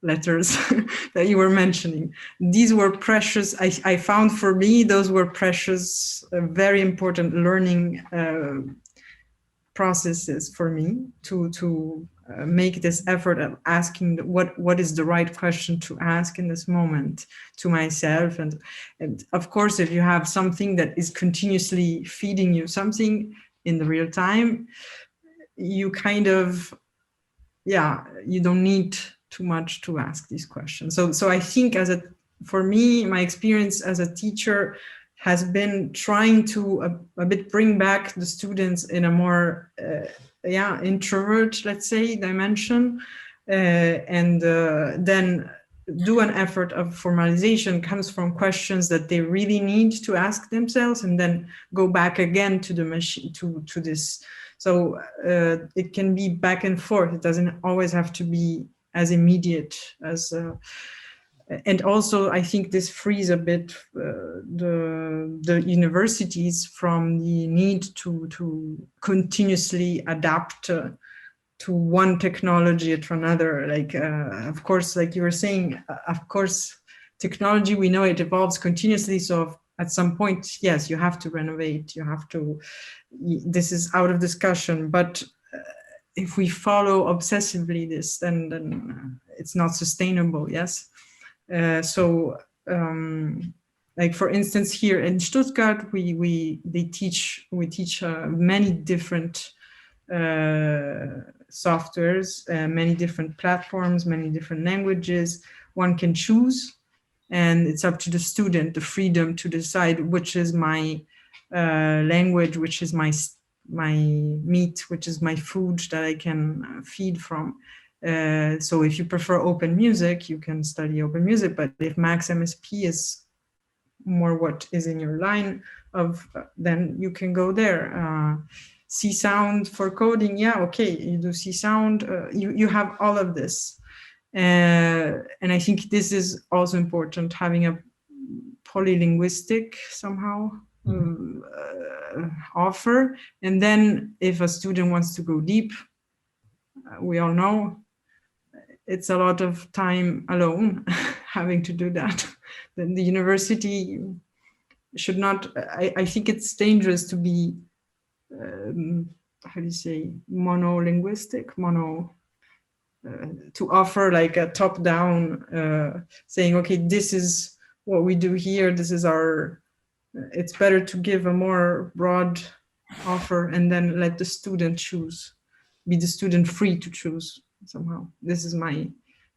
letters that you were mentioning. These were precious. I found, for me, those were precious, very important learning processes for me to make this effort of asking what is the right question to ask in this moment to myself. And of course, if you have something that is continuously feeding you something in the real time, you kind of, you don't need too much to ask these questions. So I think for me, my experience as a teacher has been trying to a bit bring back the students in a more introvert, let's say, dimension, and then do an effort of formalization comes from questions that they really need to ask themselves, and then go back again to the machine, to this. So it can be back and forth. It doesn't always have to be as immediate as, and also I think this frees a bit the universities from the need to continuously adapt to one technology to another. Like, of course, like you were saying, of course, technology, we know it evolves continuously. So at some point, yes, you have to renovate, you have to, this is out of discussion. But if we follow obsessively this, then it's not sustainable, yes? Like, for instance, here in Stuttgart, we teach many different softwares, many different platforms, many different languages. One can choose, and it's up to the student, the freedom to decide which is my language, which is my meat, which is my food that I can feed from. So if you prefer open music, you can study open music, but if Max MSP is more what is in your line of, then you can go there. C sound for coding, yeah, okay, you do C sound, you have all of this. And I think this is also important, having a polylinguistic somehow offer. And then if a student wants to go deep, we all know it's a lot of time alone having to do that. Then the university should not, I think it's dangerous to be, how do you say, monolinguistic, to offer like a top-down, saying, okay, this is what we do here, this is our, it's better to give a more broad offer and then let the student choose, be the student free to choose somehow. This is my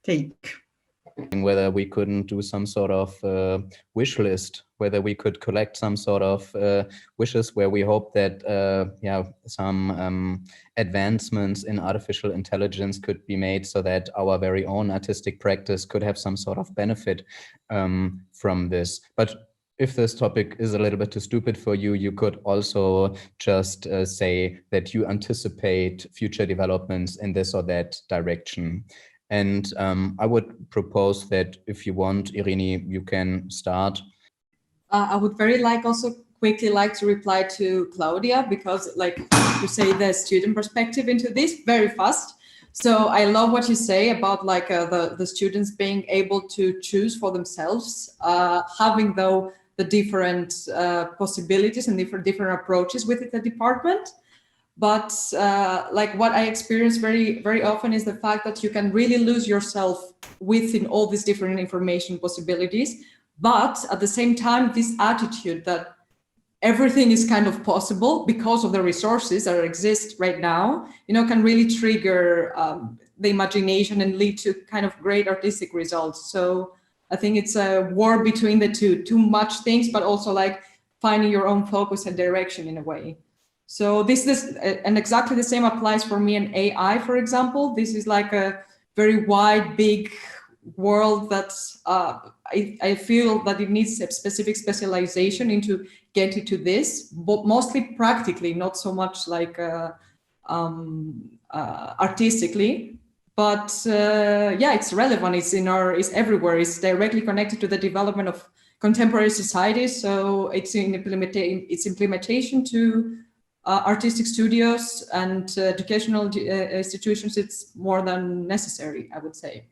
take. Whether we couldn't do some sort of wish list, whether we could collect some sort of wishes where we hope that some advancements in artificial intelligence could be made so that our very own artistic practice could have some sort of benefit from this. But if this topic is a little bit too stupid for you, you could also just say that you anticipate future developments in this or that direction. And I would propose that if you want, Irini, you can start. I would very quickly like to reply to Claudia, because to say the student perspective into this very fast. So I love what you say about the students being able to choose for themselves, having though the different possibilities and different approaches within the department. But what I experience very, very often is the fact that you can really lose yourself within all these different information possibilities. But at the same time, this attitude that everything is kind of possible because of the resources that exist right now, can really trigger the imagination and lead to kind of great artistic results. So I think it's a war between the two, too much things, but also finding your own focus and direction in a way. So this and exactly the same applies for me and AI, for example. This is a very wide, big world that I feel that it needs a specific specialization into getting to this, but mostly practically, not so much artistically. But yeah, it's relevant. It's everywhere. It's directly connected to the development of contemporary societies. So it's implementation to artistic studios and educational institutions. It's more than necessary, I would say.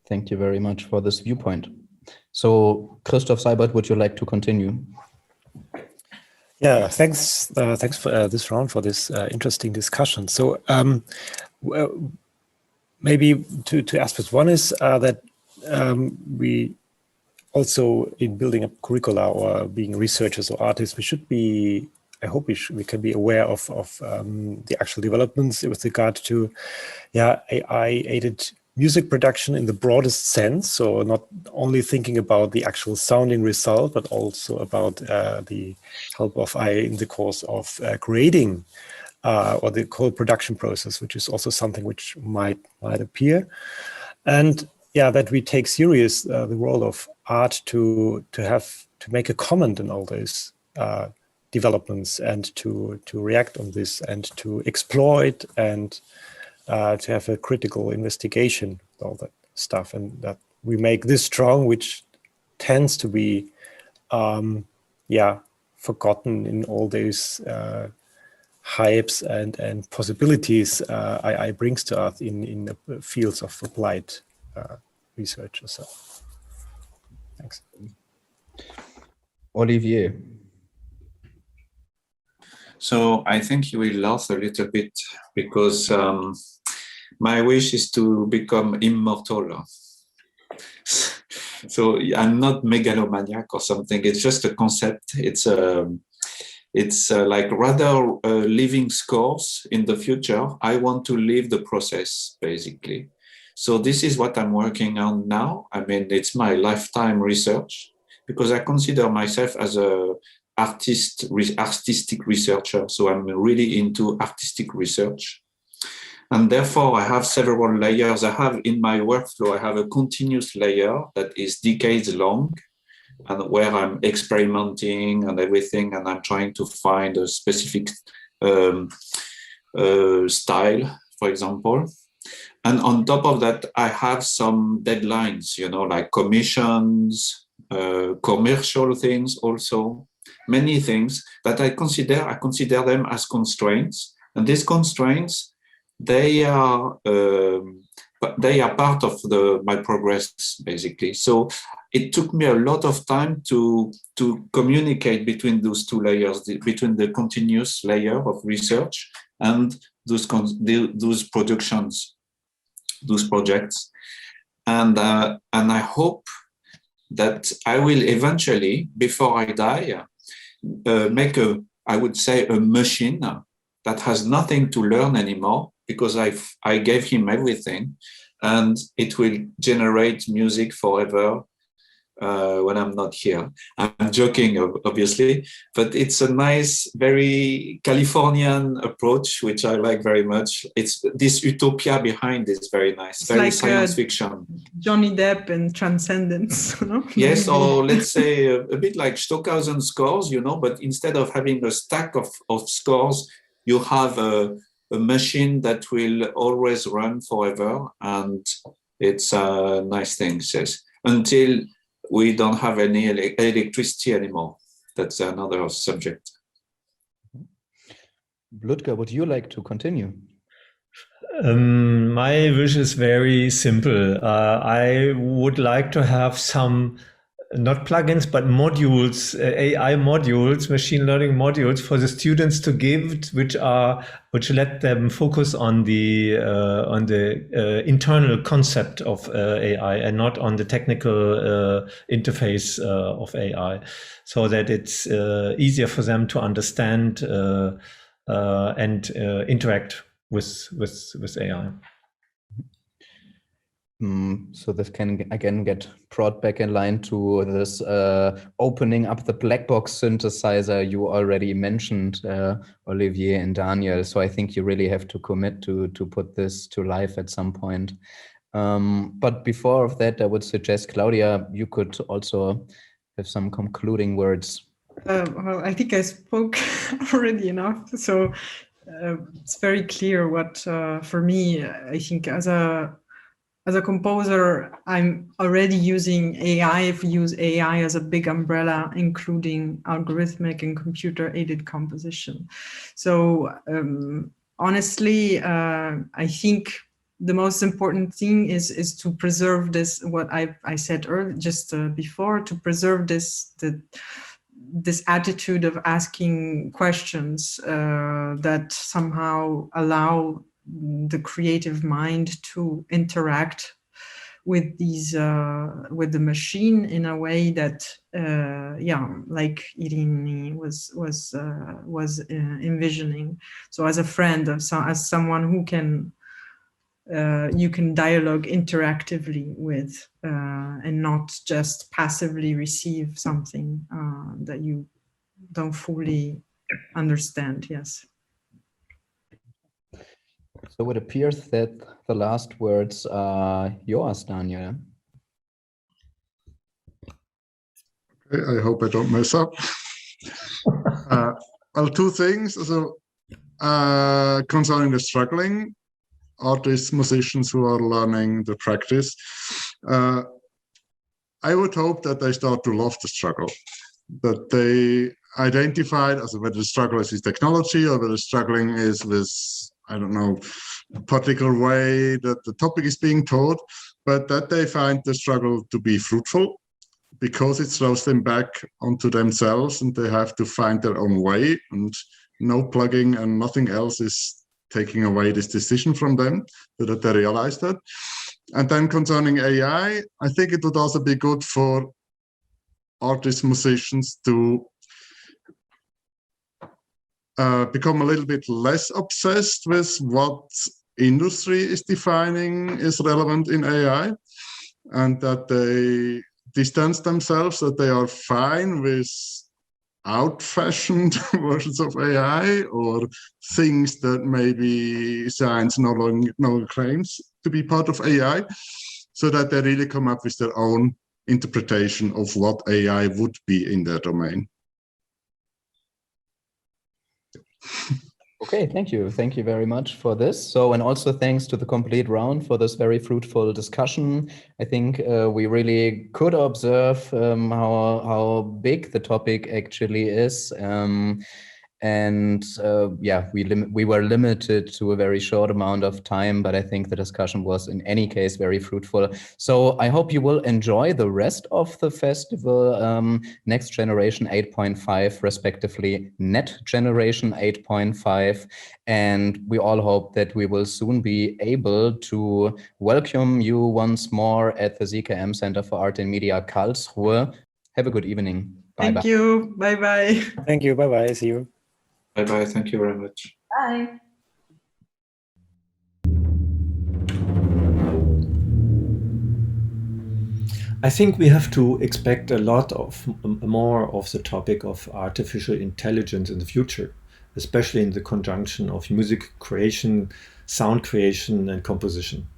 Thank you very much for this viewpoint. So, Christoph, Seibert, would you like to continue? Yeah, thanks for this round, for this interesting discussion. So, maybe two aspects. One is that we also, in building up curricula or being researchers or artists, we should be, I hope we can be aware of the actual developments with regard to AI-aided music production in the broadest sense. So not only thinking about the actual sounding result, but also about the help of AI in the course of creating or the whole production process, which is also something which might appear. And yeah, that we take serious the role of art to make a comment on all those developments and to react on this and to exploit and to have a critical investigation of all that stuff, and that we make this strong, which tends to be forgotten in all those hypes and possibilities AI brings to us in the fields of applied research or so. Thanks. Olivier. So I think you will laugh a little bit because my wish is to become immortal. So I'm not megalomaniac or something. It's just a concept. It's like rather living scores in the future. I want to live the process, basically. So this is what I'm working on now. I mean, it's my lifetime research because I consider myself as a artistic researcher. So I'm really into artistic research. And therefore, I have several layers. I have in my workflow, I have a continuous layer that is decades long and where I'm experimenting and everything. And I'm trying to find a specific style, for example. And on top of that, I have some deadlines, like commissions, commercial things also, many things that I consider them as constraints. And these constraints, they are part of my progress, basically. So it took me a lot of time to communicate between those two layers, between the continuous layer of research and those productions, those projects. And I hope that I will eventually, before I die, make I would say a machine that has nothing to learn anymore, because I gave him everything, and it will generate music forever when I'm not here. I'm joking, obviously, but it's a nice, very Californian approach, which I like very much. It's this utopia behind is very nice, It's very like science fiction. Johnny Depp and Transcendence, no? Yes, or let's say a bit like Stockhausen scores, but instead of having a stack of scores, you have a machine that will always run forever, and it's a nice thing, yes, until we don't have any electricity anymore. That's another subject. Ludger, would you like to continue? My wish is very simple. I would like to have some, not plugins, but modules, AI modules, machine learning modules for the students to give, which let them focus on the internal concept of AI and not on the technical interface of AI, so that it's easier for them to understand and interact with AI. So this can again get brought back in line to this opening up the black box synthesizer you already mentioned, Olivier and Daniel. So I think you really have to commit to put this to life at some point. But before of that, I would suggest, Claudia, you could also have some concluding words. Well, I think I spoke already enough. So it's very clear what, for me, I think as a composer, I'm already using AI. If we use AI as a big umbrella, including algorithmic and computer-aided composition. So honestly, I think the most important thing is to preserve this, what I said earlier, just before, to preserve this attitude of asking questions that somehow allow the creative mind to interact with these with the machine in a way that like Irini was envisioning. So as a friend, as someone who can you can dialogue interactively with and not just passively receive something that you don't fully understand. Yes. So it appears that the last words are yours, Daniel. Okay, I hope I don't mess up. Well, two things. So concerning the struggling artists, musicians who are learning the practice, I would hope that they start to love the struggle, that they identified as whether the struggle is with technology or whether the struggling is with, I don't know, a particular way that the topic is being taught, but that they find the struggle to be fruitful because it throws them back onto themselves and they have to find their own way, and no plugging and nothing else is taking away this decision from them, so that they realize that. And then concerning AI, I think it would also be good for artists, musicians to become a little bit less obsessed with what industry is defining is relevant in AI, and that they distance themselves, that they are fine with out-fashioned versions of AI or things that maybe science no longer claims to be part of AI, so that they really come up with their own interpretation of what AI would be in their domain. Okay, thank you. Thank you very much for this. So, and also thanks to the complete round for this very fruitful discussion. I think we really could observe how big the topic actually is. Yeah, we were limited to a very short amount of time, but I think the discussion was in any case very fruitful. So I hope you will enjoy the rest of the festival, Next Generation 8.5, respectively Net Generation 8.5. And we all hope that we will soon be able to welcome you once more at the ZKM Center for Art and Media Karlsruhe. Have a good evening. Bye-bye. Thank you. Bye-bye. Thank you. Bye-bye. See you. Bye-bye. Thank you very much. Bye. I think we have to expect a lot of more of the topic of artificial intelligence in the future, especially in the conjunction of music creation, sound creation, and composition.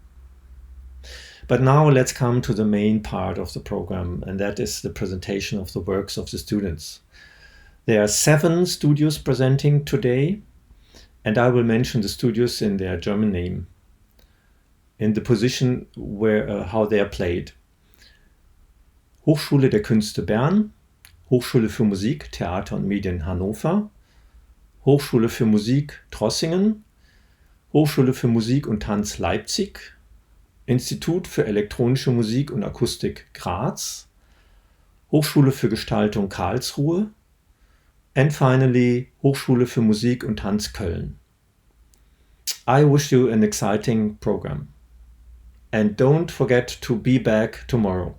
But now let's come to the main part of the program, and that is the presentation of the works of the students. There are 7 studios presenting today, and I will mention the studios in their German name, in the position where how they are played. Hochschule der Künste Bern, Hochschule für Musik, Theater und Medien Hannover, Hochschule für Musik Trossingen, Hochschule für Musik und Tanz Leipzig, Institut für elektronische Musik und Akustik Graz, Hochschule für Gestaltung Karlsruhe, and finally Hochschule für Musik und Tanz Köln. I wish you an exciting program. And don't forget to be back tomorrow.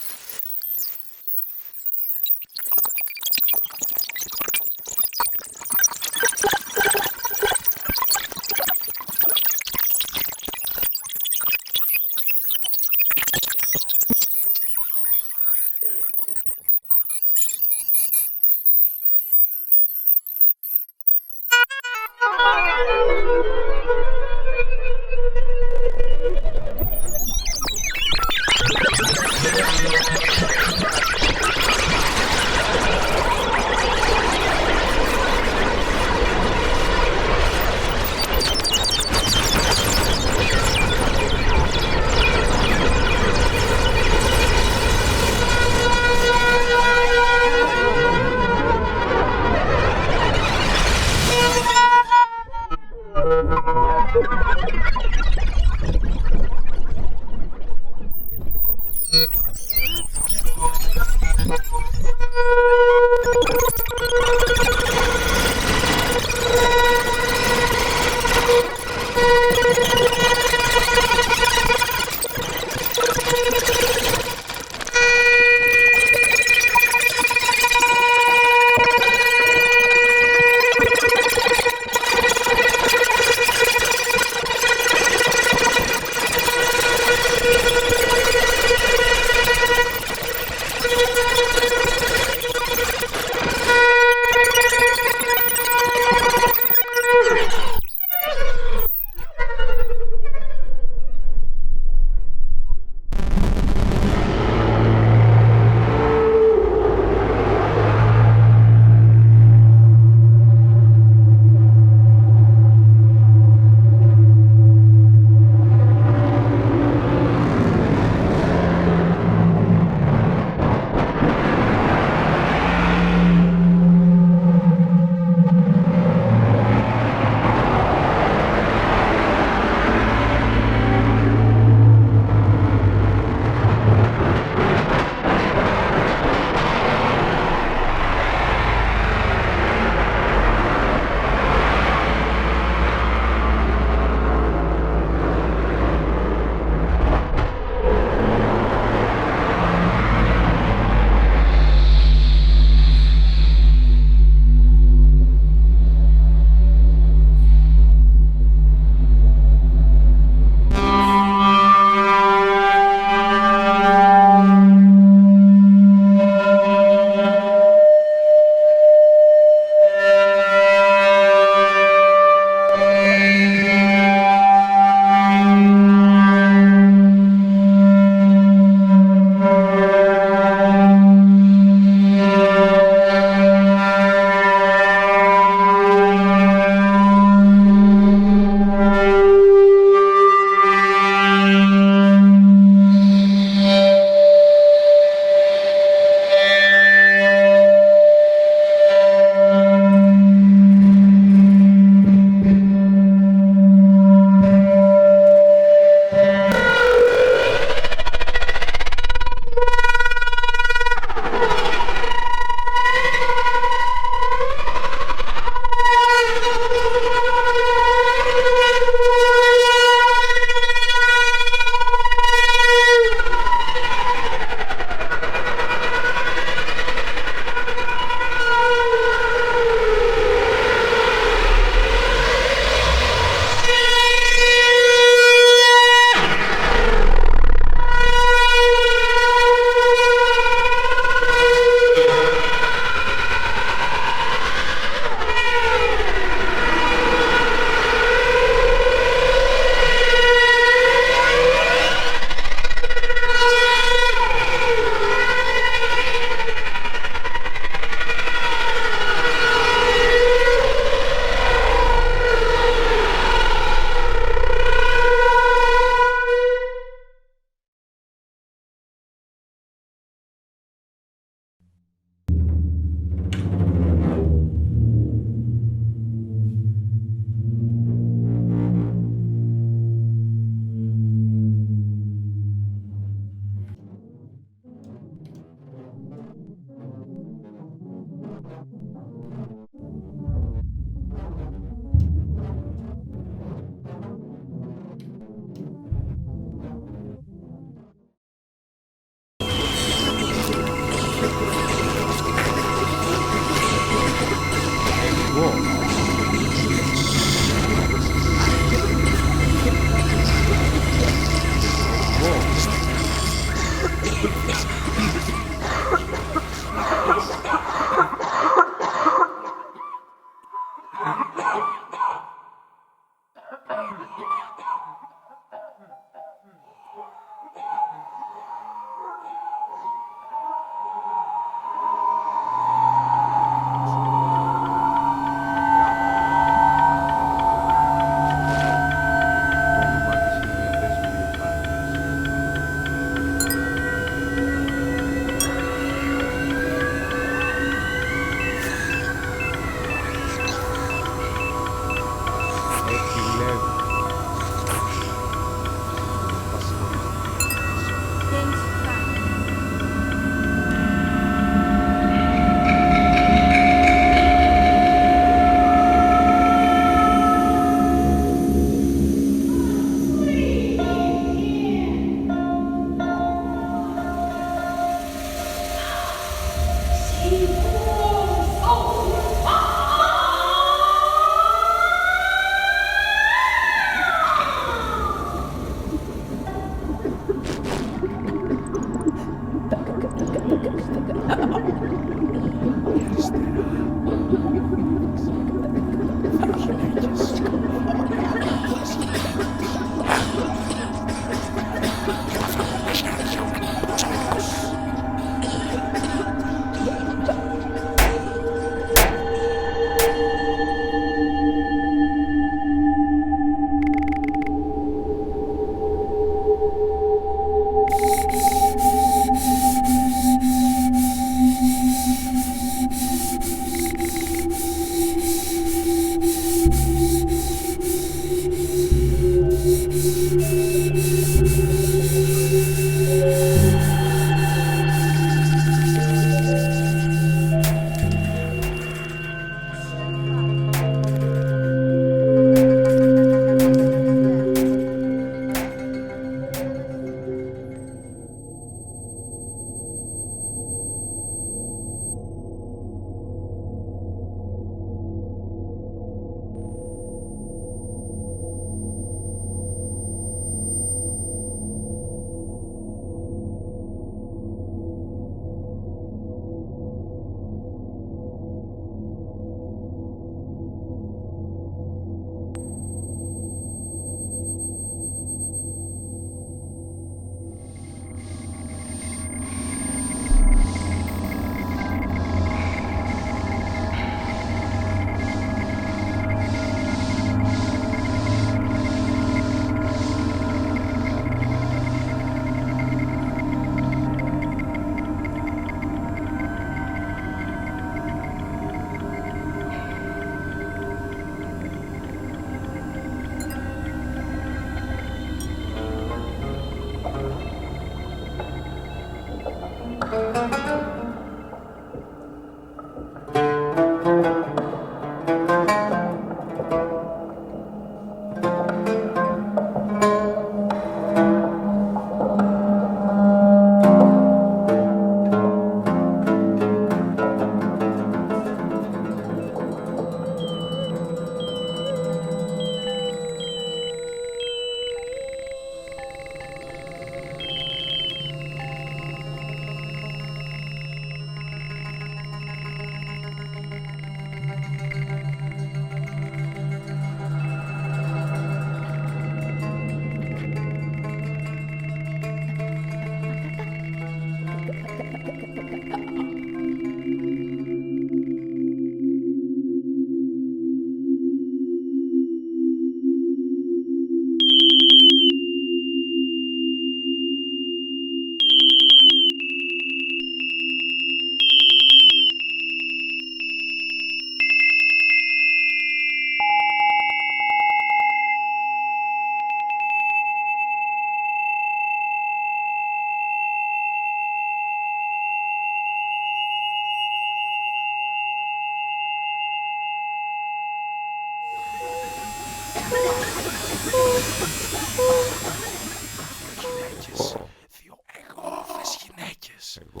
Δύο εγώφρες γυναίκες. Εγώ.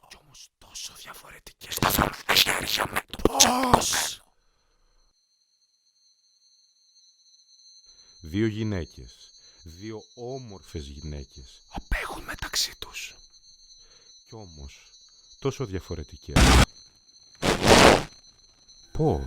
Κι όμως τόσο διαφορετικές. Σταθούν τα χέρια με το πώς. Δύο γυναίκες. Δύο όμορφες γυναίκες. Απέχουν μεταξύ τους. Κι όμως τόσο διαφορετικές. Πώς?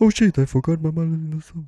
Oh shit, I forgot my Malina song.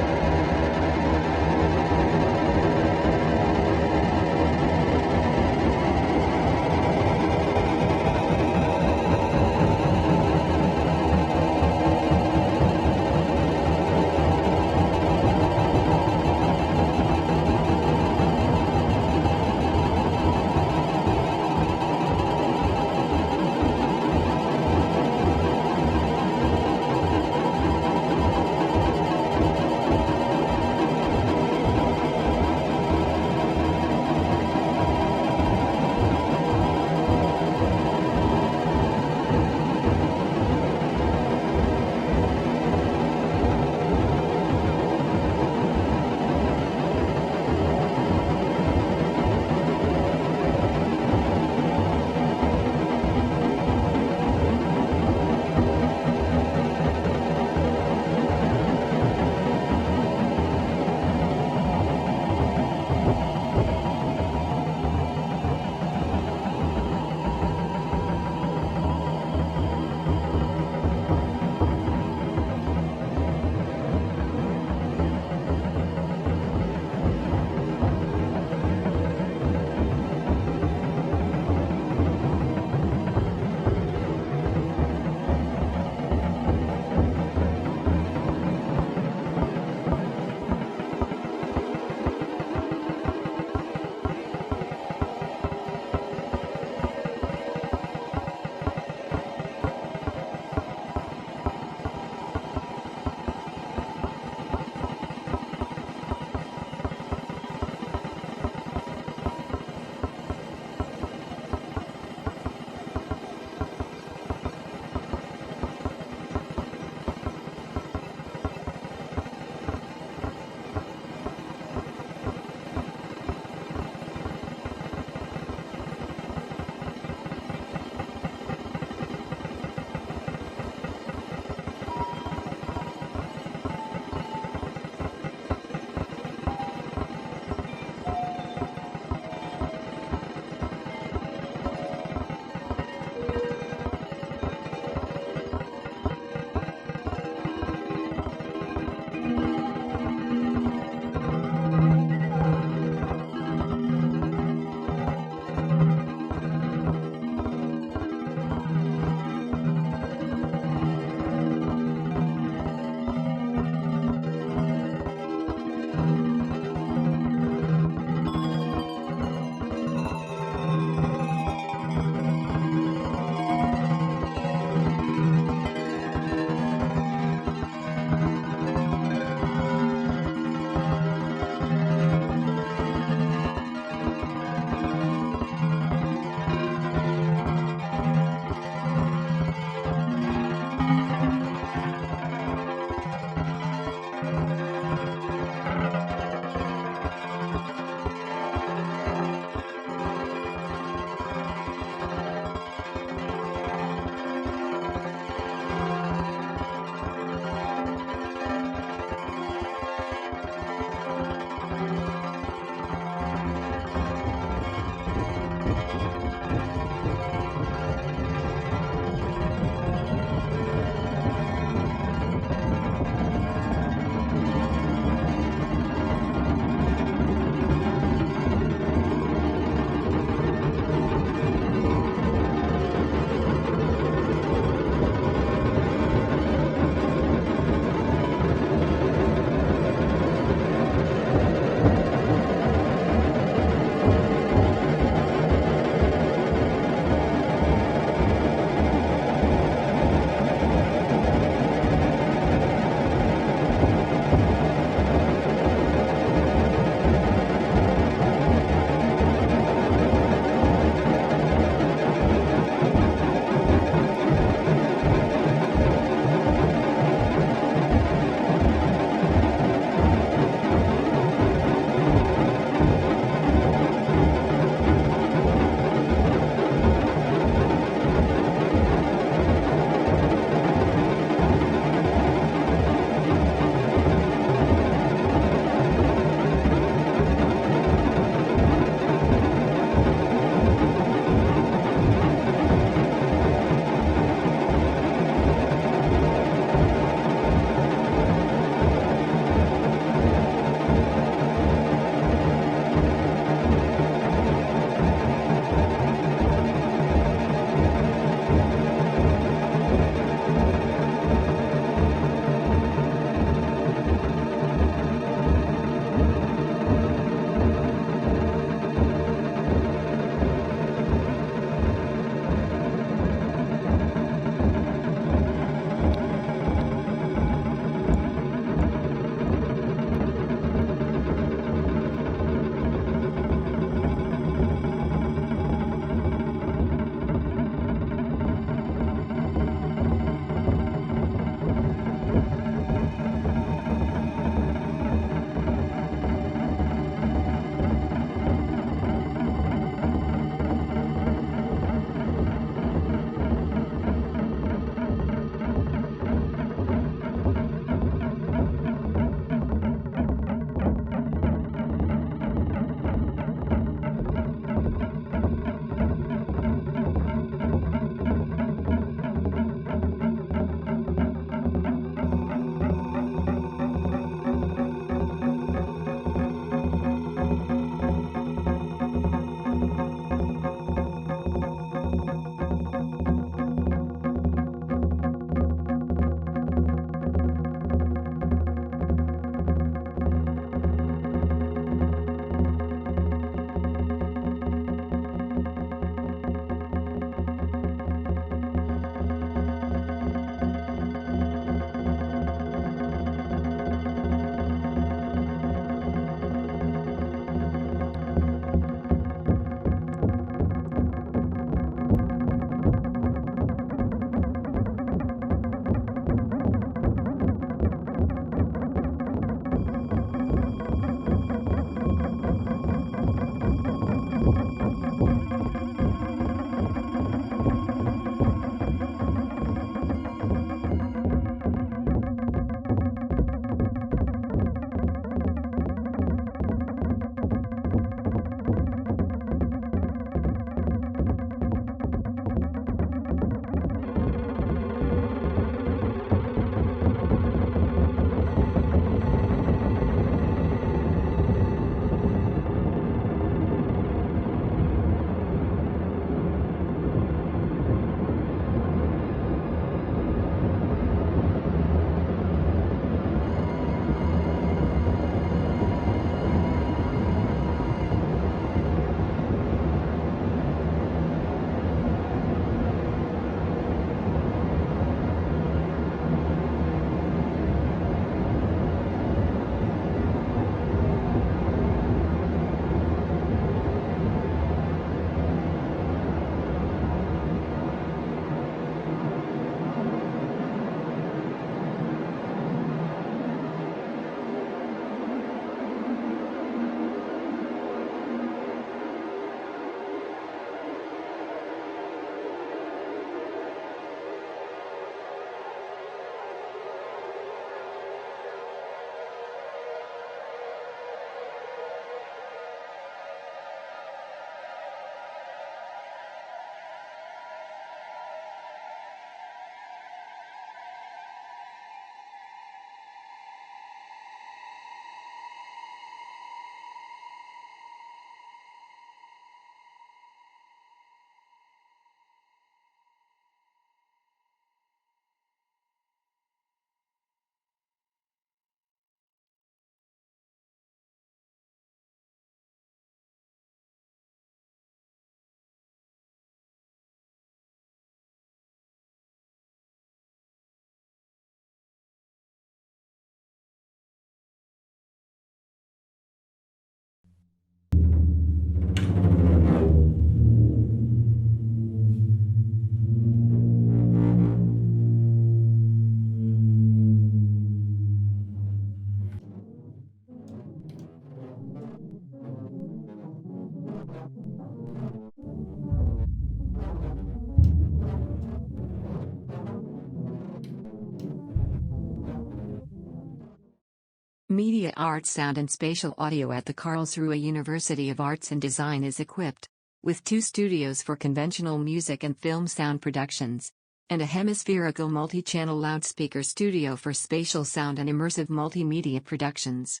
Multimedia Arts Sound and Spatial Audio at the Karlsruhe University of Arts and Design is equipped with 2 studios for conventional music and film sound productions, and a hemispherical multi-channel loudspeaker studio for spatial sound and immersive multimedia productions.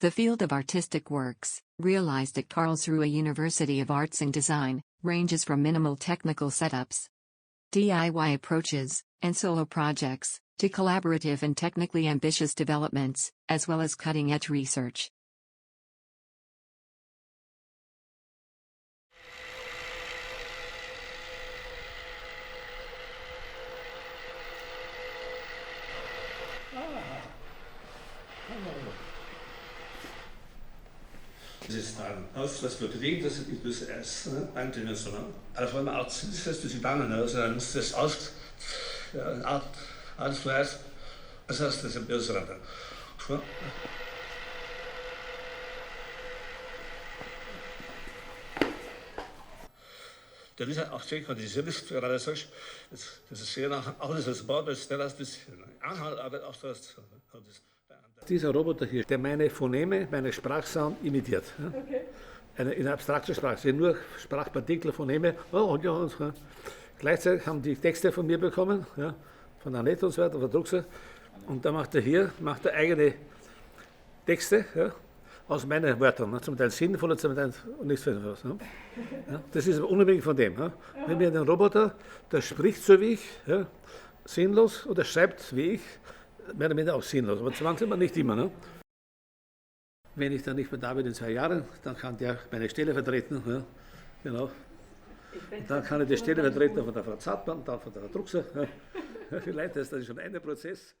The field of artistic works, realized at Karlsruhe University of Arts and Design, ranges from minimal technical setups, DIY approaches, and solo projects, to collaborative and technically ambitious developments, as well as cutting-edge research. Das ist ein Ausflussprotein, das ist bis erst eindimensional. Also wenn man auch das ist dann, also dann ist das Ausfluss, das heißt, das ist ein bisschen das ist auch sicher, die Selbst, das ist sehr nach alles, was baut, das ist das Anhalt, aber auch das. Dieser Roboter hier, der meine Phoneme, meine Sprachsound imitiert. Ja? Okay. Eine abstrakte Sprache, nur Sprachpartikel, Phoneme. Ja. Gleichzeitig haben die Texte von mir bekommen, ja, von Annette und so weiter, von Druckse. Und da macht er eigene Texte, ja, aus meinen Wörtern. Ne? Zum Teil sinnvoll, zum Teil nicht sinnvoll. Ne? Ja, das ist unabhängig von dem. Ja? Wenn wir einen Roboter, der spricht so wie ich, ja, sinnlos, oder schreibt wie ich, mehr oder weniger auch sinnlos, aber zwangsläufig nicht immer. Ne? Wenn ich dann nicht mehr da bin in 2 Jahren, dann kann der meine Stelle vertreten. Ja? Genau. Und dann kann ich die Stelle vertreten von der Frau Zartmann, dann von der Druckse. Ja? Vielleicht ist das schon ein Prozess.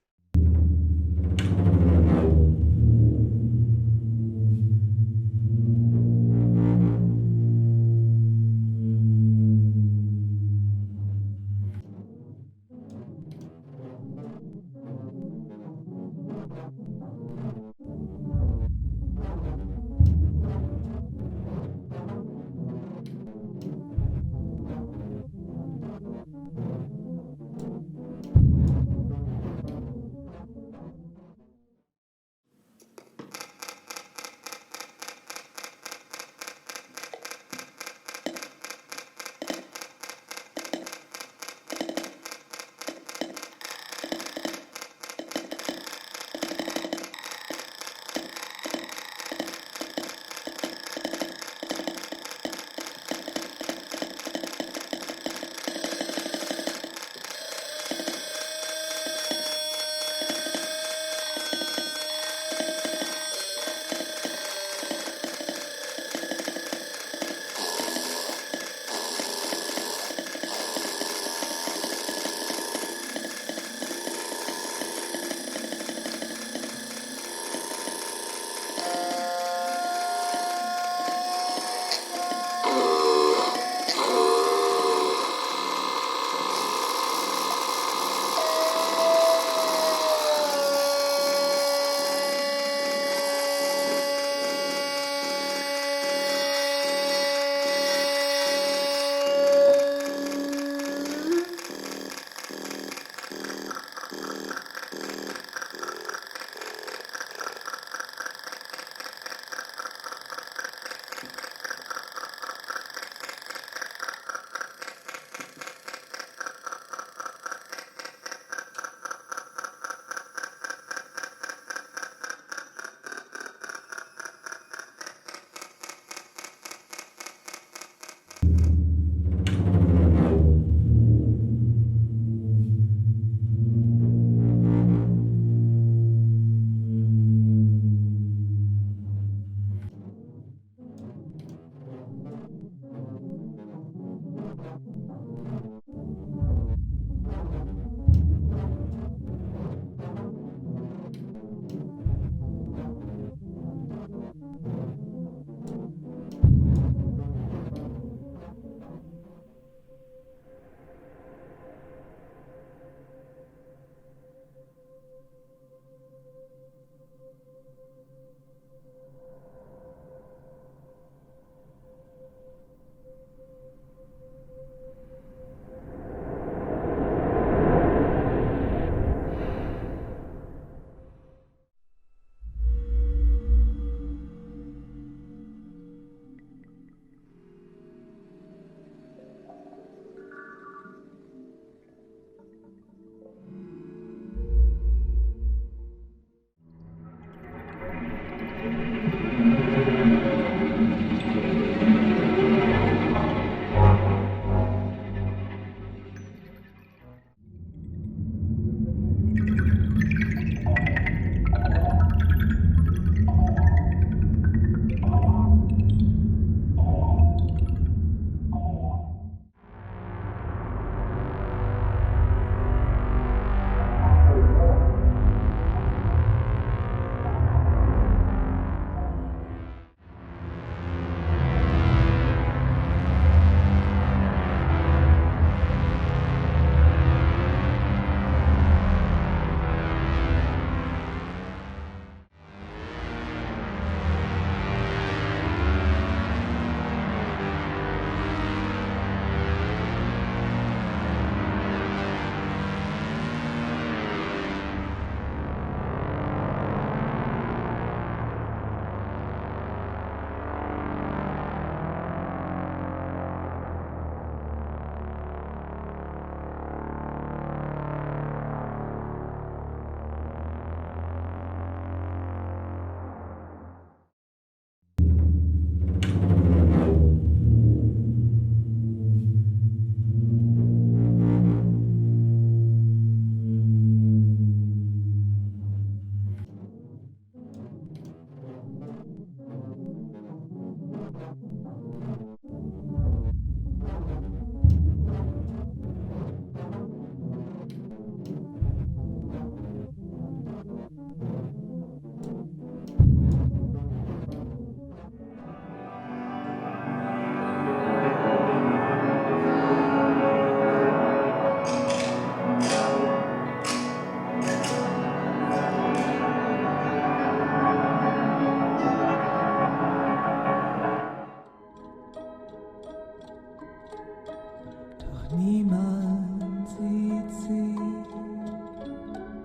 Niemand sieht sie,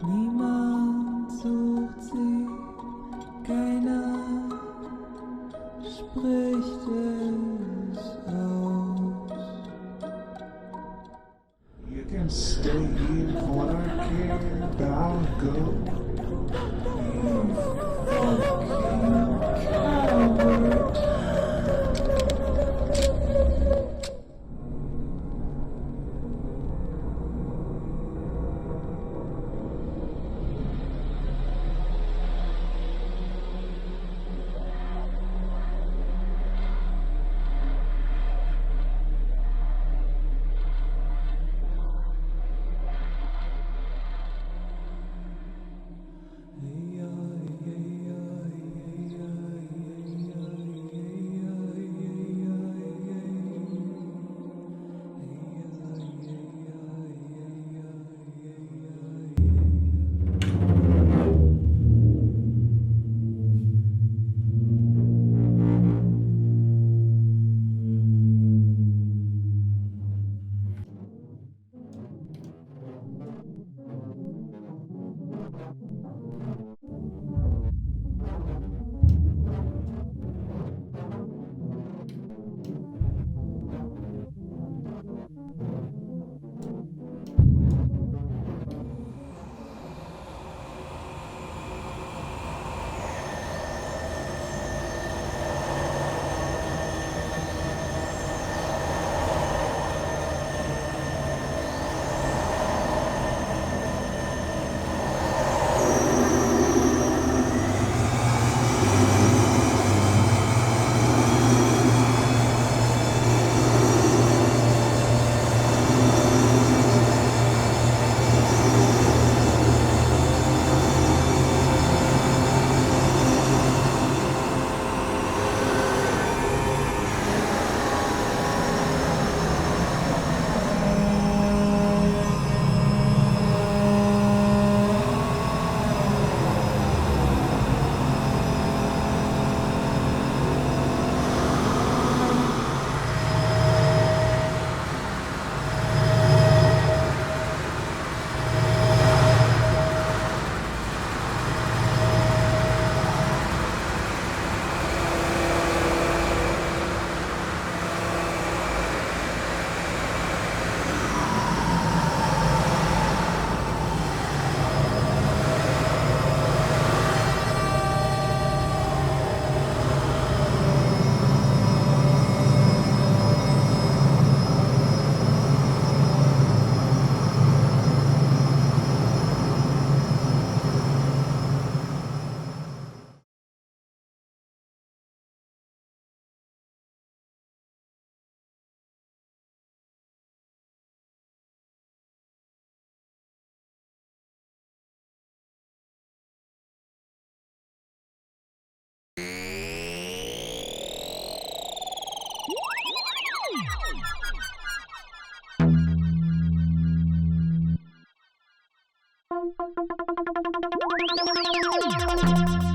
niemand sucht sie, keiner spricht es aus. You can stay here for I care, but I'll go. You fucking coward.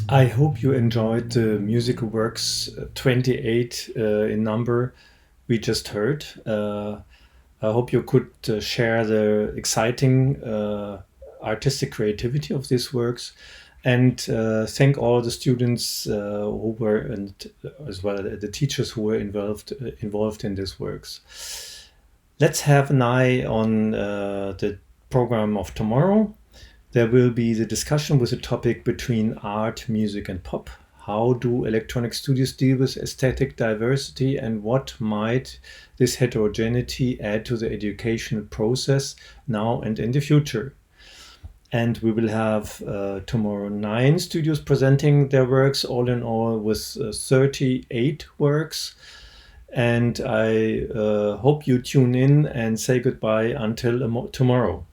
I hope you enjoyed the musical works 28 in number we just heard. I hope you could share the exciting artistic creativity of these works, and thank all the students who were, and as well as the teachers who were involved in these works. Let's have an eye on the program of tomorrow. There will be the discussion with the topic between art, music, and pop. How do electronic studios deal with aesthetic diversity, and what might this heterogeneity add to the educational process now and in the future? And we will have tomorrow 9 studios presenting their works, all in all with 38 works. And I hope you tune in and say goodbye until tomorrow.